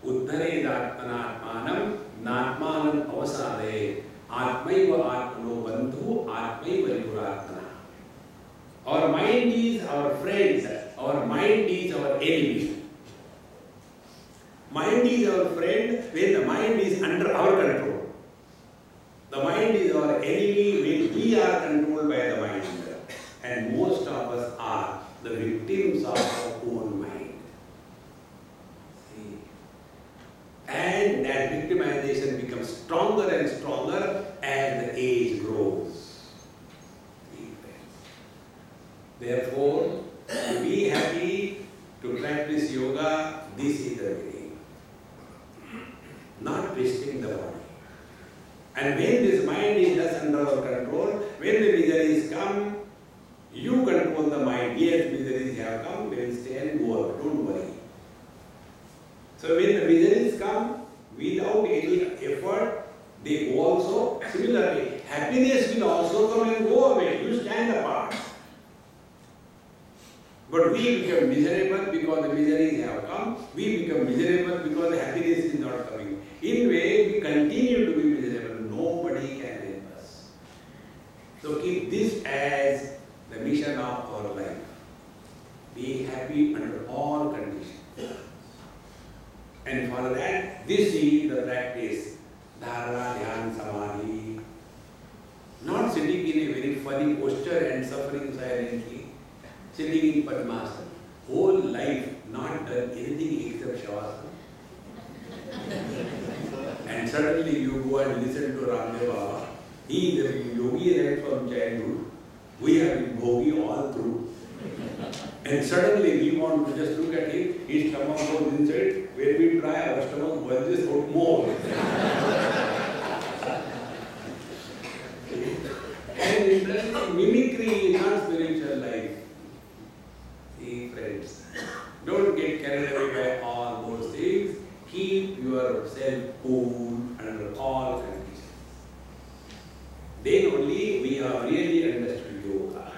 Uddhare atmanatmanam natmanam avasade atmaiva atmano bandhu atmaiva riguratmana. Our mind is our friend. Our mind is our enemy. Mind is our friend when the mind is under our control. The mind is our enemy when we are controlled by the mind. And most of us are the victims of our own mind. See? And that victimization becomes stronger and stronger as the age grows. See, therefore, to be happy, to practice yoga, this is the way. Not twisting the body. And when this mind is just under our control, when the miseries come, you control the mind. Yes, miseries have come, they will stay and go out. Don't worry. So when the miseries come, without any effort, they go also. Similarly, happiness will also come and go away. You stand apart. But we become miserable because the miseries have come. We become miserable because the happiness is not coming. In a way, we continue to be miserable. Nobody can help us. So keep this as the mission of our life. Be happy under all conditions. And for that, this is the practice. Dharana, Dhyan, Samadhi. Not sitting in a very funny posture and suffering silently. Sitting in Padmasana. Whole life not done anything except Shavasana. And suddenly you go and listen to Ramdev Baba. He is a yogi right from childhood. We have been bhogi all through. And suddenly we want to just look at him. His stomach goes inside. When we try, our stomach bulges out more. And interesting, mimicry is not spiritual life. See, friends, don't get carried away by all those things. Keep yourself cool under all conditions. Then only we have really understood yoga.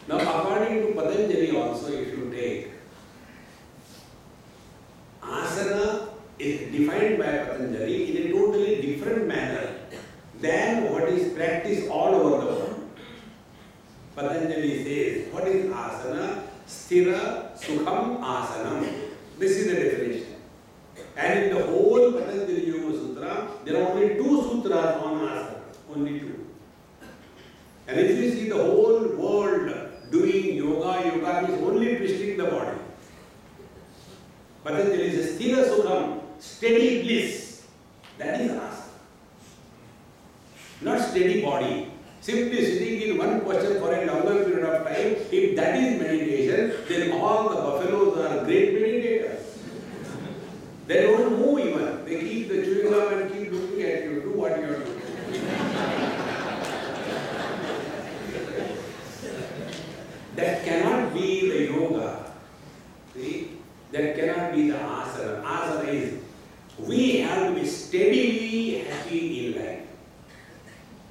Now, according to Patanjali also, if you take, asana is defined by Patanjali in a totally different manner than what is practiced all over the world. Patanjali says, what is asana? Sthira Sukham Asanam. This is the definition. And in the whole Patanjali Yoga Sutra, there are only 2 sutras on asana. Only 2. And if you see the whole world doing yoga, yoga is only twisting the body. Patanjali says, Sthira Sukham, steady bliss. That is asana. Not steady body. Simply sitting in one posture for a longer period of time, if that is meditation, then all the buffaloes are great meditators. They don't move even. They keep the chewing gum and keep looking at you. Do what you are doing. That cannot be the yoga. See? That cannot be the asana. Asana is, we have to be steadily happy in life.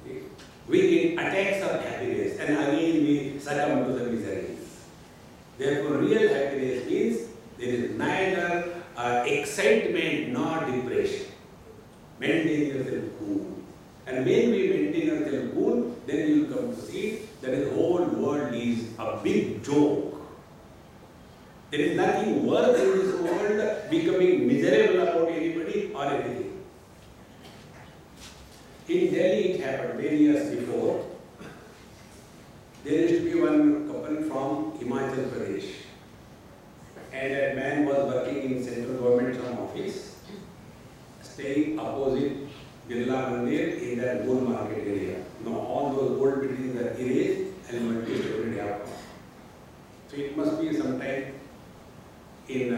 See? We get attacks of happiness and again we succumb to the miseries. Therefore, real happiness means there is neither excitement nor depression. Maintain yourself cool. And when we maintain yourself cool, then you will come to see that the whole world is a big joke. There is nothing worse in this world becoming miserable about anybody or anything. In Delhi, it happened many years before. There used to be one couple from Himachal Pradesh. And that man was working in central government some office, staying opposite Birla Mandir in that bull market area. Now all those old buildings are erased and multi-story have come. So it must be sometime in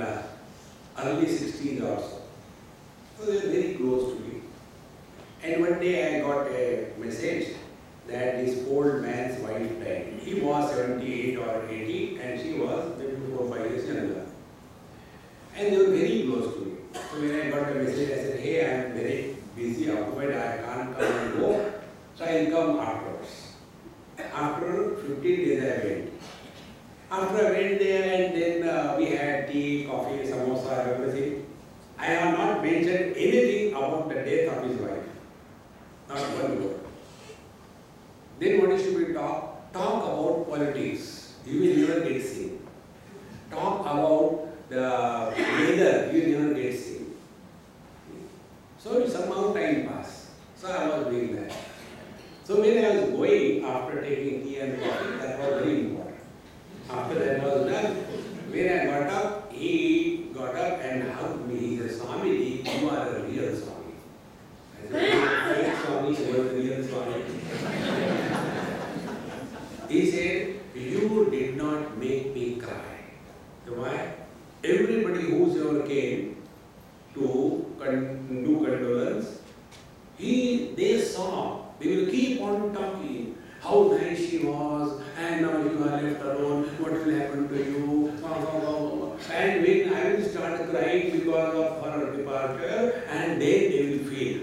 early 60s or so. So they were very close to me. And one day I got a message that this old man's wife died. He was 78 or 80 and she was maybe 4 or 5 years younger. And they were very close to me. So when I got the message, I said, hey, I am very busy, occupied, I can't come and go. So I will come afterwards. After 15 days I went. After I went there and then we had tea, coffee, samosa, everything. I have not mentioned anything about the death of his wife. Not one word. Then what should we talk? Talk about politics. You will never get seen. Talk about the weather. You will never get seen. So somehow time passed. So I was doing that. So when I was going after taking tea and coffee, that was very important. After that was done, when I got up, he got up and hugged me. He said, Swami, you are a real Swami. I said, fake Swami, you are the real Swami. He said, you did not make me cry. So why? Everybody whosoever came to do condolence, they saw, they will keep on talking. How nice she was, and now you are left alone, what will happen to you? And when I will start crying because of her departure, and then they will feel,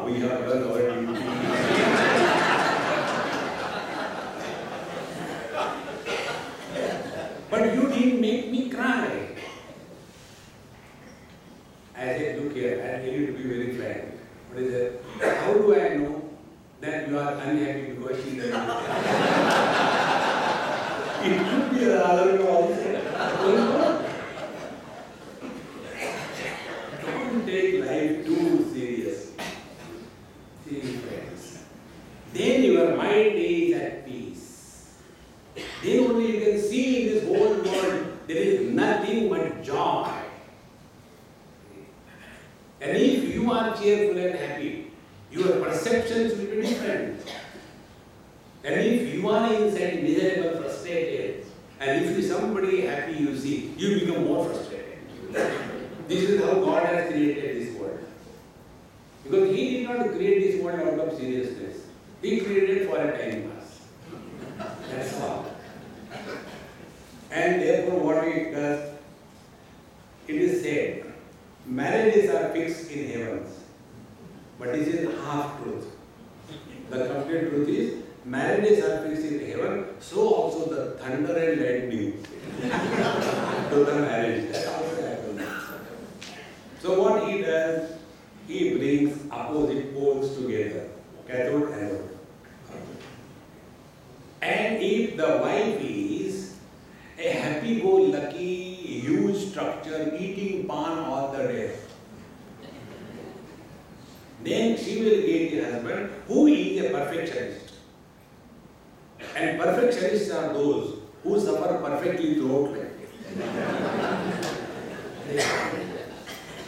we have done our duty. But you didn't make me cry. I said, look here, I tell you to be very frank. What is it? How do I know that you are unhappy because she doesn't? It could be the other way also. Don't take life too seriously. See, friends. Then your mind is at peace. Then only you can see in this whole world there is nothing but joy. And if you are cheerful and happy, your perceptions will be different. And if you are inside miserable, frustrated, and if you see somebody happy you see, you become more frustrated. This is how God has created this world. Because He did not create this world out of seriousness. He created it for a time pass. That's all. And therefore what He does, it is said, marriages are fixed in heavens. But this is half truth. The complete truth is, marriages are fixed in heaven, so also the thunder and lightning to the marriage. That also happens. So what He does, He brings opposite poles together, cathode and anode. And if the wife is a happy-go-lucky, huge structure, eating pan all the day, then she will get a husband who is a perfectionist. And perfectionists are those who suffer perfectly throughout life.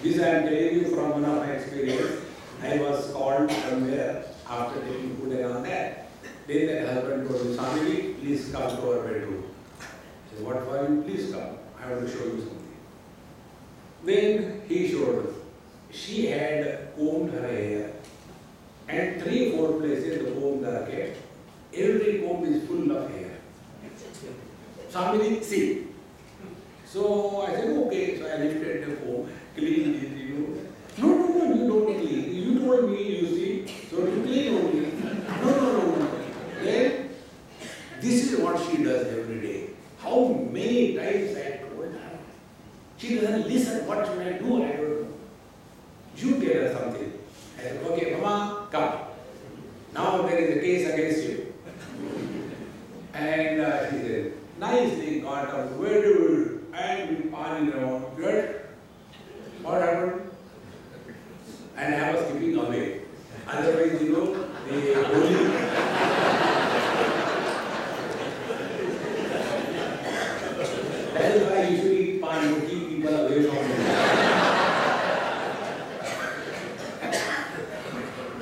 This I am telling you from one of my experience. I was called somewhere after taking food and all that. Then that husband told me, Swami, please come to our bedroom. I said, what for you? Please come. I want to show you something. Then he showed. She had combed her hair, and 3-4 places the combs are kept. Every comb is full of hair. Swami, see. So I said, okay. So I lifted the comb, cleaned it, No, you don't clean. You told me, you see, so you clean only. No. Then, this is what she does every day. How many times I told her. She doesn't listen. What should I do? I don't know. You tell her something. I said, okay, Mama, come. Now there is a case against you. And she said, nicely got up, and we parted around. Good. What happened? And I was keeping away. Otherwise, the holy. That is why you should eat pan, you keep people away from you.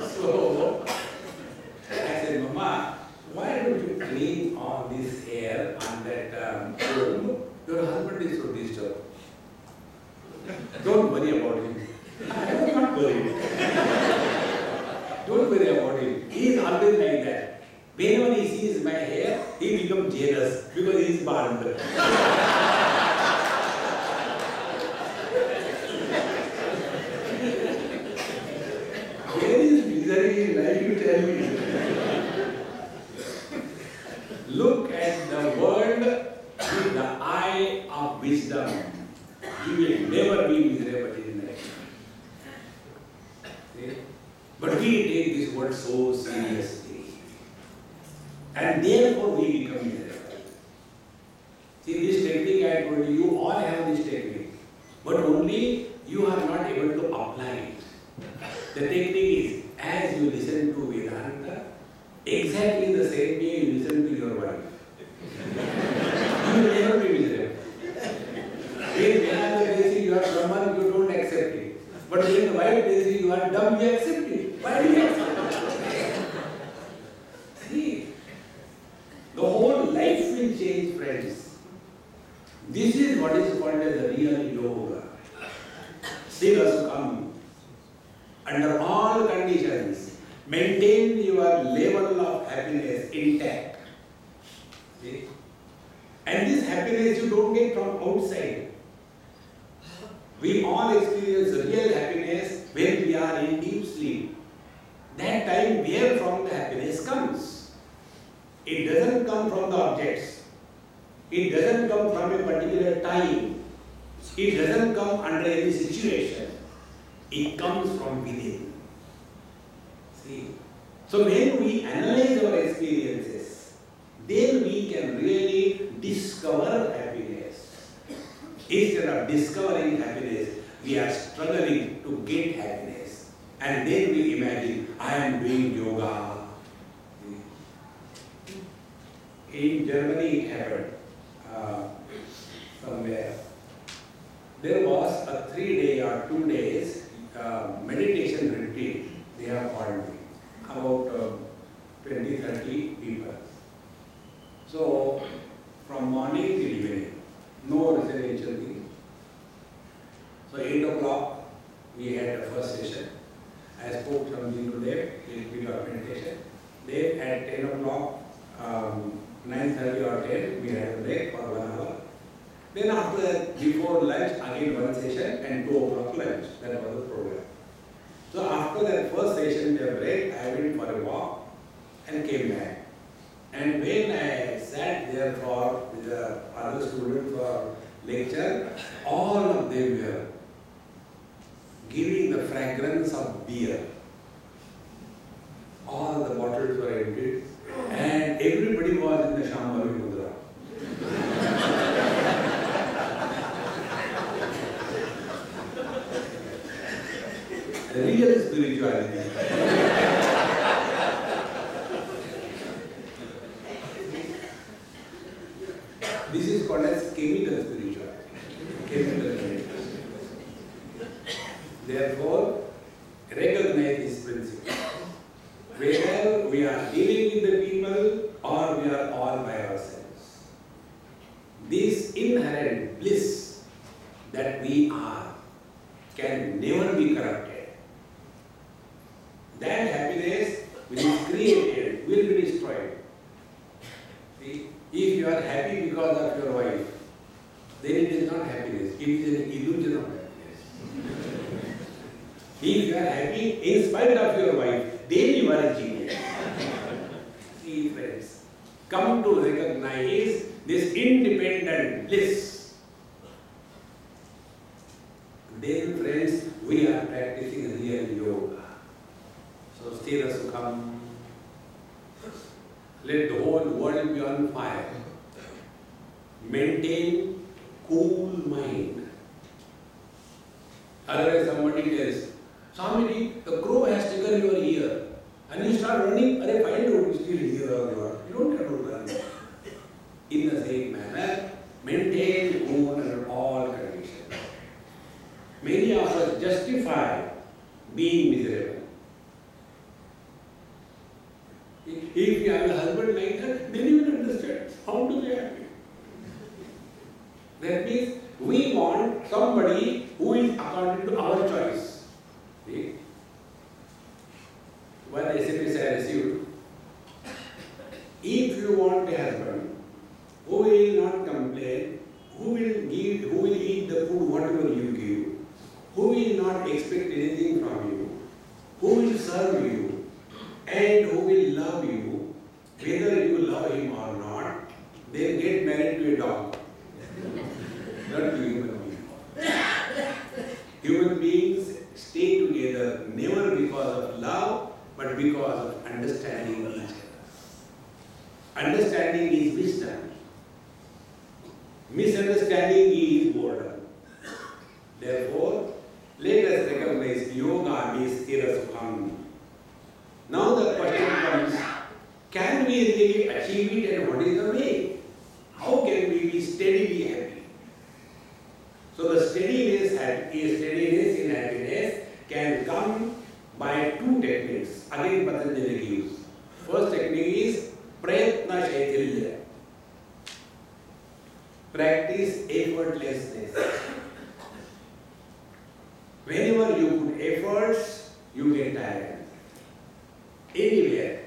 So, I said, Mama, why don't you clean all this hair on that comb? Your husband is so disturbed. Don't worry about him. I am not worried. Don't worry about him. He is always like that. Whenever he sees my hair, he becomes jealous because he is bald. Where is misery in life, you tell me? Look at the world with the eye of wisdom. You will never be miserable in life. See? But we take this word so seriously. And therefore we become miserable. See, this technique I told you, you all have this technique. But only you are not able to apply it. The technique is, as you listen to Vedanta, exactly the same way you listen to your wife. You will never be miserable. When Vedanta says you are Brahman, you don't accept it. But when the wife says you are dumb, you accept it. Why do you accept it? See, the whole life will change, friends. This is what is called as the real yoga. Come under all conditions, maintain your level of happiness intact. See? And this happiness you don't get from outside. We all experience real happiness when we are in deep sleep. That time where from the happiness comes. It doesn't come from the objects. It doesn't come from a particular time. It doesn't come under any situation. It comes from within. See? So when we analyze our experiences, then we can really discover happiness. Instead of discovering happiness, we are struggling to get happiness. And then we imagine, I am doing yoga. In Germany it happened, somewhere. There was a 3-day or 2 days meditation retreat. They have called me. About 20-30 people. So, from morning till evening, no residential thing. So, 8 o'clock, we had the first session. I spoke something to them, a bit of meditation. Then at 10 o'clock, 9:30 or 10, we had a break for 1 hour. Then after that, before lunch, again one session and 2 o'clock lunch. That was the program. So after that first session, the break, I went for a walk and came back. And when I sat there with the other students for lecture, all of them were giving the fragrance of beer. All the bottles were emptied and everybody was in the Shambhavi Mudra. Real spirituality. This is called as chemical spirituality. Chemical meditation. Therefore, recognize this principle. Whether we are dealing with the people or we are all by ourselves. This inherent bliss that we are can never be corrupted. That happiness which is created will be destroyed. See, if you are happy because of your wife, then it is not happiness, it is an illusion of happiness. If you are happy in spite of your wife, then you are a genius. See, friends, come to recognize this independent bliss. Then, friends, we are practicing real yoga. So, Sthira Sukham, let the whole world be on fire. Maintain cool mind. Otherwise, somebody tells, Swami, the crow has taken your ear. And you start running, find out it's still here or not. You don't have to run. In the same manner, maintain cool under all conditions. Many of us justify being miserable. If you have a husband like that, then you will understand how to be happy. That means we want somebody somebody who is according to our choice. See? One SMS I received. If you want a husband who will not complain, who will eat the food whatever you give, who will not expect anything from you, who will serve you, and who will love you, whether you love him or not, then get married to a dog. Not to human beings. Human beings stay together never because of love, but because of understanding each other. Understanding is wisdom. Misunderstanding is boredom. Therefore, let us recognize yoga means irasukham. Now the question comes, can we really achieve it and what is the way? How can we be steadily happy? So the steadiness in happiness can come by two techniques. Again Patanjali gives. First technique is prayatna shaitilya. Practice effortlessness. Whenever you put efforts, you get tired. Anywhere.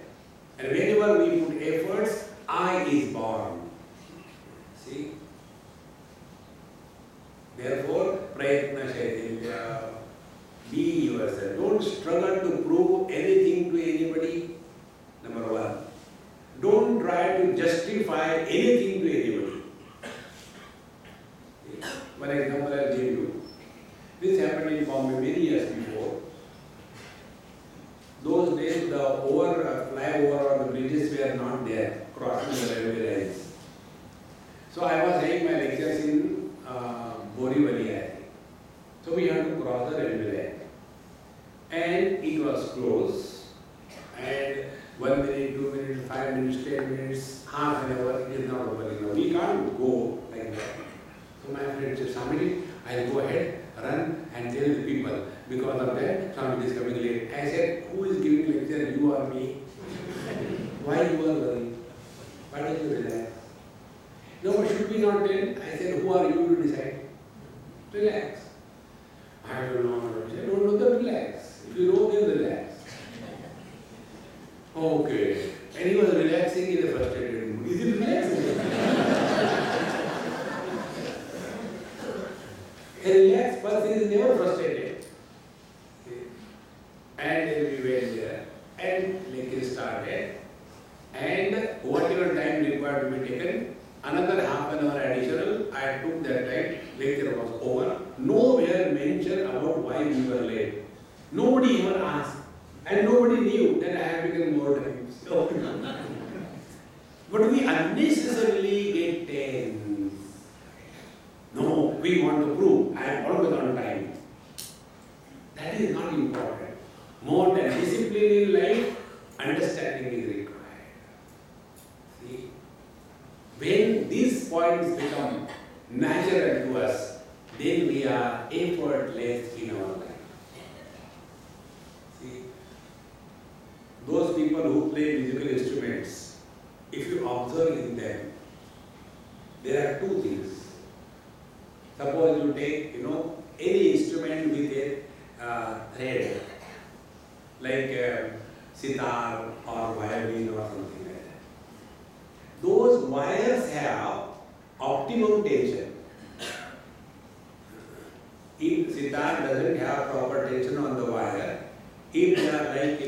And whenever we put efforts, I is born. See? Therefore, prayatna shaitilya. Be yourself. Don't struggle to prove anything to anybody. Number one. Don't try to justify anything to anybody. One example I'll give you. This happened in Bombay many years before. Those days the flyover or the bridges were not there, crossing the railway lines. So I was having my lectures in Borivali, I think. So we had to cross the railway line. And it was closed. And 1 minute, 2 minutes, 5 minutes, 10 minutes, half an hour, it is not opening now. We can't go like that. So my friend said, Swami, I'll go ahead, run and tell the people. Because of that, Swami is coming late. I said, who is giving lecture, you or me? Why you are worried? Why don't you relax? No, but should we not tell? I said, who are you to decide? Relax. I don't know. I said, don't know, then relax. If you know, then relax. Okay. And he was relaxing in a frustrated mood. Is it relaxing? A relaxed person is never frustrated. Okay. And then we went there and lecture started. And whatever time required to be taken, another half an hour additional, I took that time, lecture was over. Nowhere mentioned about why we were late. Nobody even asked. And nobody knew that I had become more times. But we unnecessarily get tense. No, we want to prove I am always on time. That is not important. More than discipline in life, understanding is required. See? When these points become natural to us, then we are effortless in our life. See? Those people who play musical instruments, if you observe in them, there are two things. Suppose you take, any instrument with a thread, like sitar or violin or something like that. Those wires have optimum tension. If sitar doesn't have proper tension on the wire, if they are like,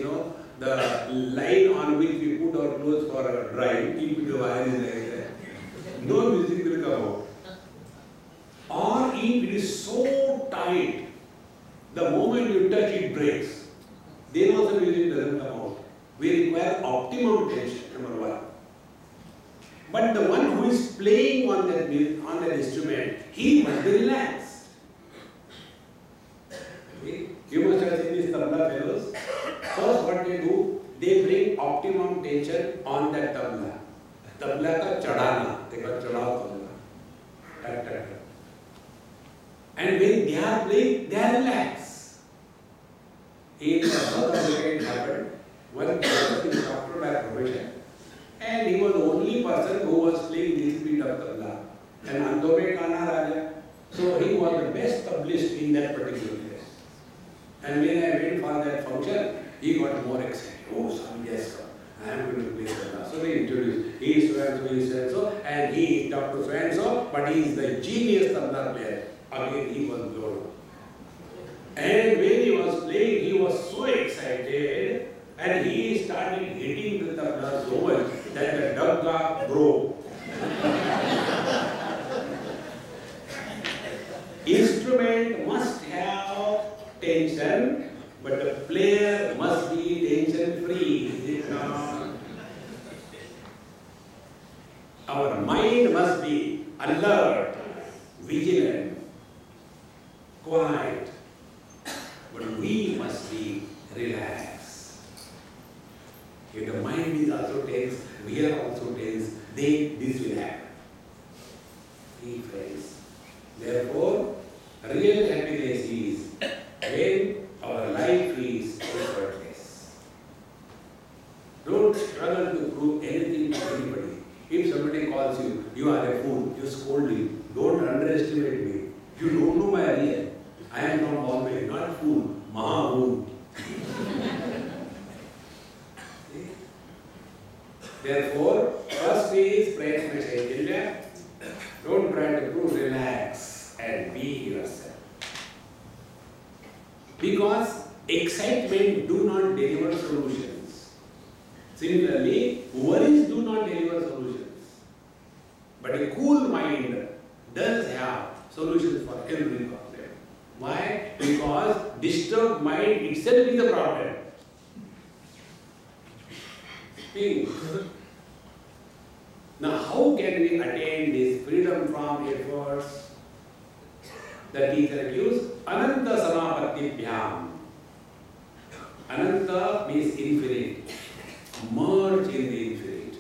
the line on which we put our clothes for drying, if the wire is like that, no music will come out. Or if it is so tight, the moment you touch it breaks, then also music doesn't come out. We require optimum tension, number one. But the one who is playing on that instrument, he must be relaxed. Okay? You must have seen these tabla fellows. First what they do, they bring optimum tension on that tabla. Tabla ka chadana, they call chadao tabla. And when they are playing, they are relaxed. In South Africa it happened, one person is doctor by profession, and he was the only person who was playing this beat of tabla. And Andome Kana Raja, so he was the best published exist in that particular place. And when I went for that function, he got more excited. Oh, Swami, yes, sir. I am going to play tabla. So they introduced, he is so and so, he is so and so, and he is Dr. So and so, but he is the genius tabla player. Again, he was blown up. And when he was playing, he was so excited, and he started hitting the tabla so much that the dabga broke. Instrument must have tension, but the player must be tension free. Is it not? Our mind must be alert, vigilant, quiet, but we must be relaxed. If the mind is also tense, we are also tense, then this will happen. See, friends. Therefore, real happiness is when our life is effortless. Don't struggle to prove anything to anybody. If somebody calls you, you are a fool, you scold him. Don't underestimate me. You don't know my real. I am from Bombay, not fool, Mahafool. Therefore, first is prayerful Chaitanya. Don't try to prove, relax and be yourself. Because excitement do not deliver solutions. Similarly, worries do not deliver solutions. But a cool mind does have solutions for every problem. Why? Because disturbed mind itself is a problem. Think. Now, how can we attain this freedom from efforts? The teacher gives Ananta Samapatti-bhyam. Ananta means infinite. Merge in the infinite.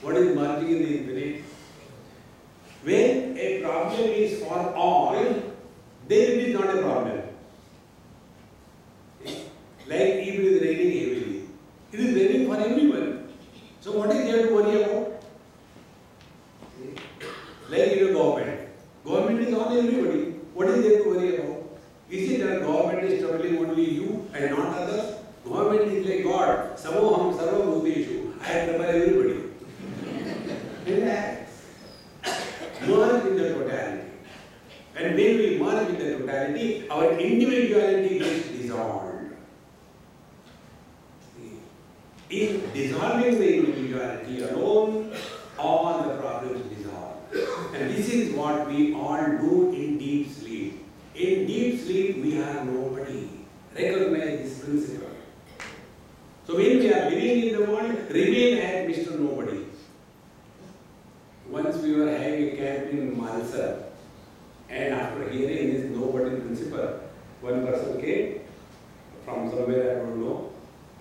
What is merging in the infinite? When a problem is for all, then it is not a problem. Like if it is raining heavily, it is raining for everyone. So what is there to worry about? Like in a government. Government is on everybody. What is there to worry about? Is it that government is troubling only you and not others? Government is like God. Samoham sarva bhuteshu. I trouble everybody. Relax. Merge in the totality. And when we merge in the totality, our individuality is dissolved. In dissolving the individuality alone, all the problems dissolve. And this is what we all do in deep sleep. In deep sleep, we are nobody. Recognize this principle. So when we are living in the world, remain as Mr. Nobody. Once we were having a camp in Mansar, and after hearing this nobody principle, one person came from somewhere, I don't know.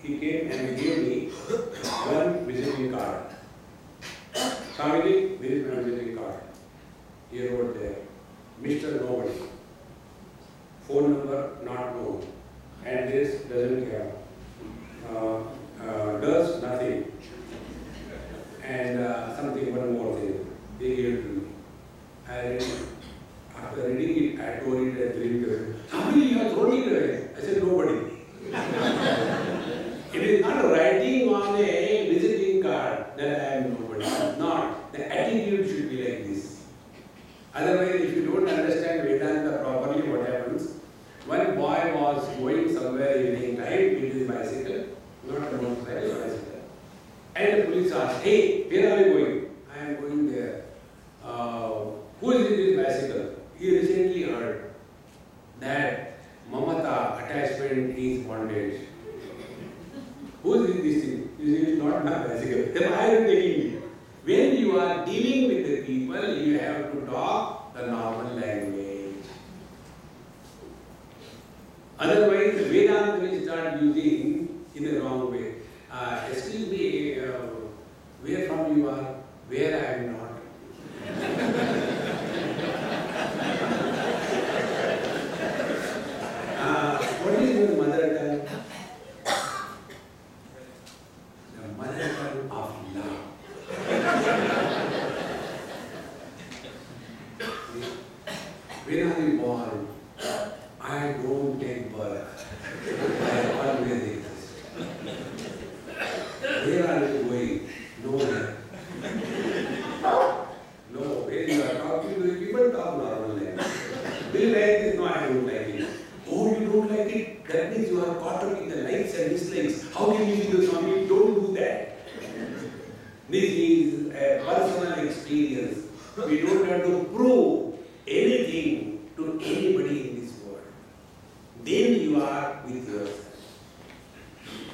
He came and gave me one visiting card. Swami, this is my visiting card. He wrote there, Mr. Nobody. Phone number not known. Address doesn't care. Does nothing. And something, one more thing. They gave it to me. After reading it, I told it at 3 Swami, you have thrown it away. I said, nobody. It is not writing on a visiting card that I am nobody. Not. The attitude should be like this. Otherwise, if you don't understand Vedanta properly, what happens? One boy was going somewhere evening time with his bicycle, not a motorcycle, bicycle. And the police asked, hey, where are you going? I am going there. Who is in this bicycle? He recently heard that mamata, attachment, is bondage. Who is this thing? This is not my bicycle. Then I am taking it. When you are dealing with the people, you have to talk the normal language. Otherwise, Vedanta will start using in the wrong way. Excuse me, where from you are? Where I am not. What is your mother tongue? The mother tongue of love. When are you born? born, I don't take birth. I always exist. Where are you going? Nowhere. No, when you are talking to people, talk normal language. Do you like this? No, I don't like it. Oh, you don't like it? That means you are caught up in the likes and dislikes. How can you be the Swami? Don't do that. This is a personal experience. We don't have to prove anything to anybody in this world. Then you are with yourself.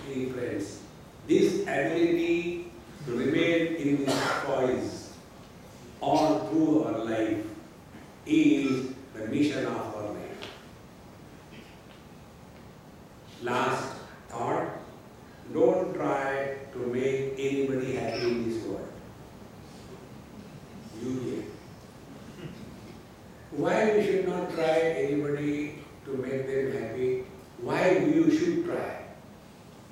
Hey friends, this ability to remain in this poise all through our life is the mission of our life. Last thought, don't try to make anybody happy in this world. You can. Why we should not try anybody to make them happy? Why you should try?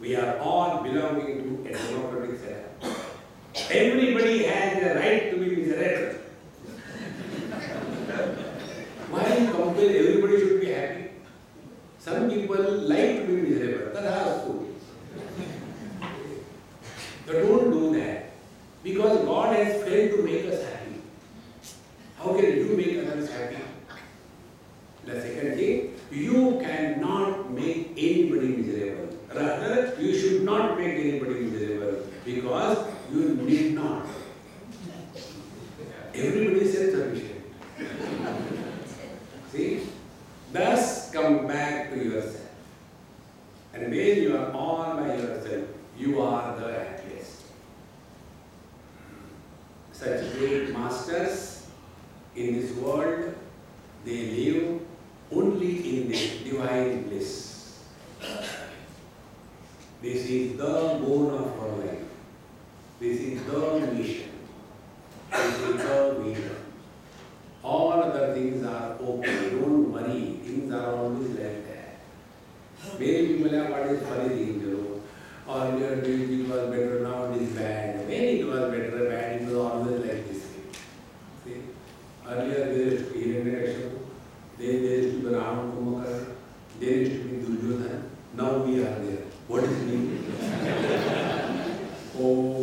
We are all belonging to a democratic setup. Everybody has the right to be miserable. Why you compare everybody should be happy? Some people like to be miserable. But don't do that. Because God has failed to make us happy. How can you make others happy? The second thing, you cannot make anybody miserable. Rather, you should not make anybody miserable because you need not. Everybody is self-sufficient. See? Thus, come back to yourself. And when you are all by yourself, you are the happiest. Such great masters in this world, they live only in this divine bliss. This is the goal of our life. This is the mission. This is the vision. All other things are okay. Don't worry. Things are always like that. Many people have what is funny things, Or it was better, now it is bad. When it was better, bad, it was always like this. See? Earlier there used to be Hiranyakashipu, then there used to be Ram Kumbhakarna, there used to be Duryodhana. Now we are there. What is meaning? Oh,